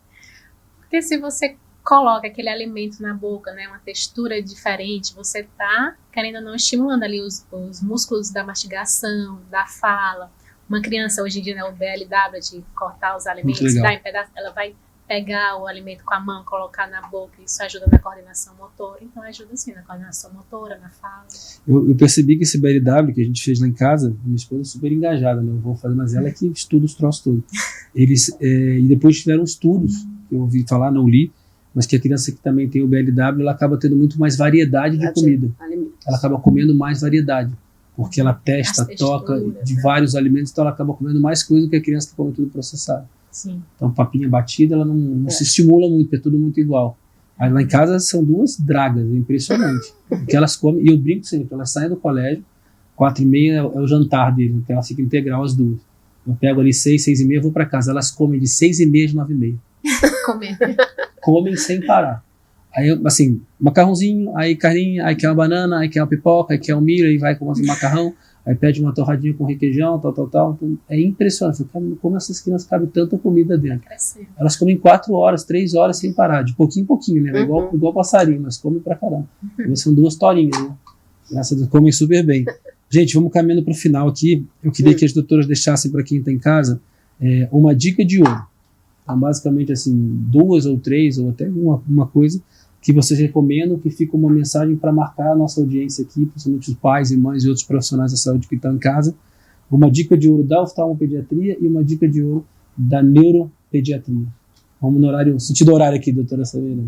Porque se você coloca aquele alimento na boca, né, uma textura diferente, você tá, querendo ou não, estimulando ali os músculos da mastigação, da fala. Uma criança, hoje em dia, né, o BLW, de cortar os alimentos, dar em pedaços, ela vai pegar o alimento com a mão, colocar na boca, isso ajuda na coordenação motora, então ajuda sim na coordenação motora, na fala. Eu percebi que esse BLW que a gente fez lá em casa, minha esposa é super engajada, né? Eu vou fazer, mas ela é que estuda os troços todos. Eles, e depois tiveram estudos, que eu ouvi falar, não li, mas que a criança que também tem o BLW, ela acaba tendo muito mais variedade de comida. Ela acaba comendo mais variedade, porque ela testa, toca de vários alimentos, então ela acaba comendo mais coisa do que a criança que come tudo processado. Sim. Então, papinha batida, ela não se estimula muito, porque é tudo muito igual. Aí lá em casa são 2 dragas, é impressionante. Porque elas comem, e eu brinco sempre, elas saem do colégio, 4h30 é o jantar deles, então ela fica integral as 2. Eu pego ali 6, 6h30, vou para casa, elas comem de 6h30 a 9h30. Comem sem parar. Aí, assim, macarrãozinho, aí carninha, aí quer uma banana, aí quer uma pipoca, aí quer um milho, aí vai com um macarrão, aí pede uma torradinha com requeijão, tal. Então, é impressionante. Como essas crianças cabem tanta comida dentro. Elas comem 4 horas, 3 horas sem parar, de pouquinho em pouquinho, né? Igual passarinho, mas comem pra caramba. São 2 torinhas, né? Graças a Deus, comem super bem. Gente, vamos caminhando pro final aqui. Eu queria que as doutoras deixassem para quem está em casa uma dica de ouro. Então, basicamente, assim, 2 ou 3, ou até uma coisa que vocês recomendam, que fica uma mensagem para marcar a nossa audiência aqui, principalmente os pais e mães e outros profissionais da saúde que estão em casa. Uma dica de ouro da oftalmopediatria e uma dica de ouro da neuropediatria. Vamos no horário, sentido horário aqui, doutora Samira.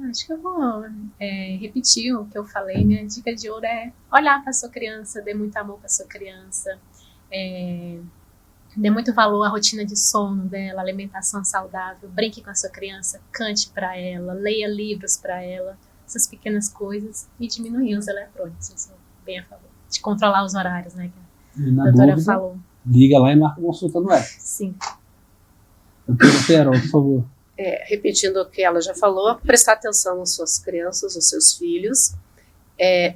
Acho que eu vou repetir o que eu falei. Minha dica de ouro é olhar para a sua criança, dê muito amor para a sua criança, dê muito valor à rotina de sono dela, alimentação saudável, brinque com a sua criança, cante para ela, leia livros para ela, essas pequenas coisas, e diminuir os eletrônicos. Eu sou bem a favor de controlar os horários, né? Que a doutora falou. Liga lá e marca consulta no app. Sim. Doutora Perol, por favor. Repetindo o que ela já falou, prestar atenção nas suas crianças, nos seus filhos,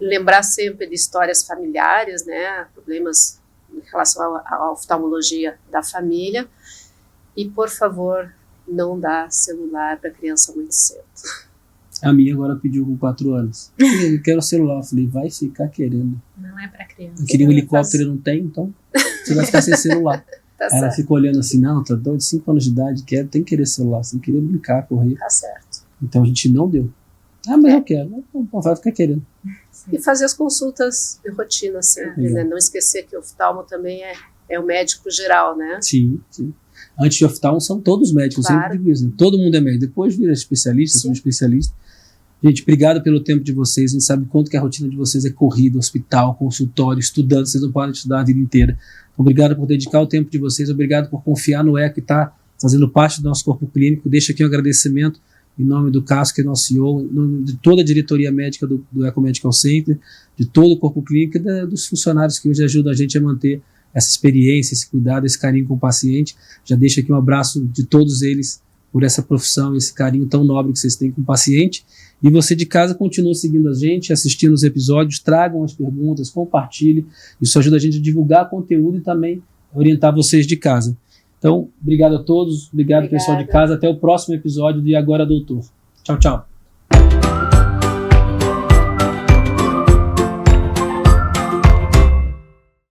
lembrar sempre de histórias familiares, né? Problemas em relação à oftalmologia da família, e por favor, não dá celular para criança muito cedo. A minha agora pediu com 4 anos. Eu quero celular. Eu falei, vai ficar querendo. Não é para criança. Eu queria um helicóptero, não tem, então você vai ficar sem celular. Tá ela ficou olhando assim, não, tá doido, 5 anos de idade, tem que querer celular, sem querer brincar, correr. Tá certo. Então a gente não deu. Mas eu quero. Então, vai ficar querendo. E fazer as consultas de rotina sempre, né? Não esquecer que o oftalmo também é o médico geral, né? Sim. Antes de oftalmo são todos médicos, claro. Eu sempre digo isso, né? Todo mundo é médico. Depois vira especialista, sou especialista. Gente, obrigado pelo tempo de vocês. A gente sabe quanto que a rotina de vocês é corrida, hospital, consultório, estudando. Vocês não podem estudar a vida inteira. Obrigado por dedicar o tempo de vocês. Obrigado por confiar no ECO e estar fazendo parte do nosso corpo clínico. Deixo aqui um agradecimento em nome do Cássio, que é nosso CEO, em nome de toda a diretoria médica do Eco Medical Center, de todo o corpo clínico e dos funcionários que hoje ajudam a gente a manter essa experiência, esse cuidado, esse carinho com o paciente. Já deixo aqui um abraço de todos eles por essa profissão, esse carinho tão nobre que vocês têm com o paciente. E você de casa continua seguindo a gente, assistindo os episódios, tragam as perguntas, compartilhe. Isso ajuda a gente a divulgar conteúdo e também orientar vocês de casa. Então, obrigado a todos, obrigado pessoal de casa. Até o próximo episódio do E Agora Doutor. Tchau, tchau.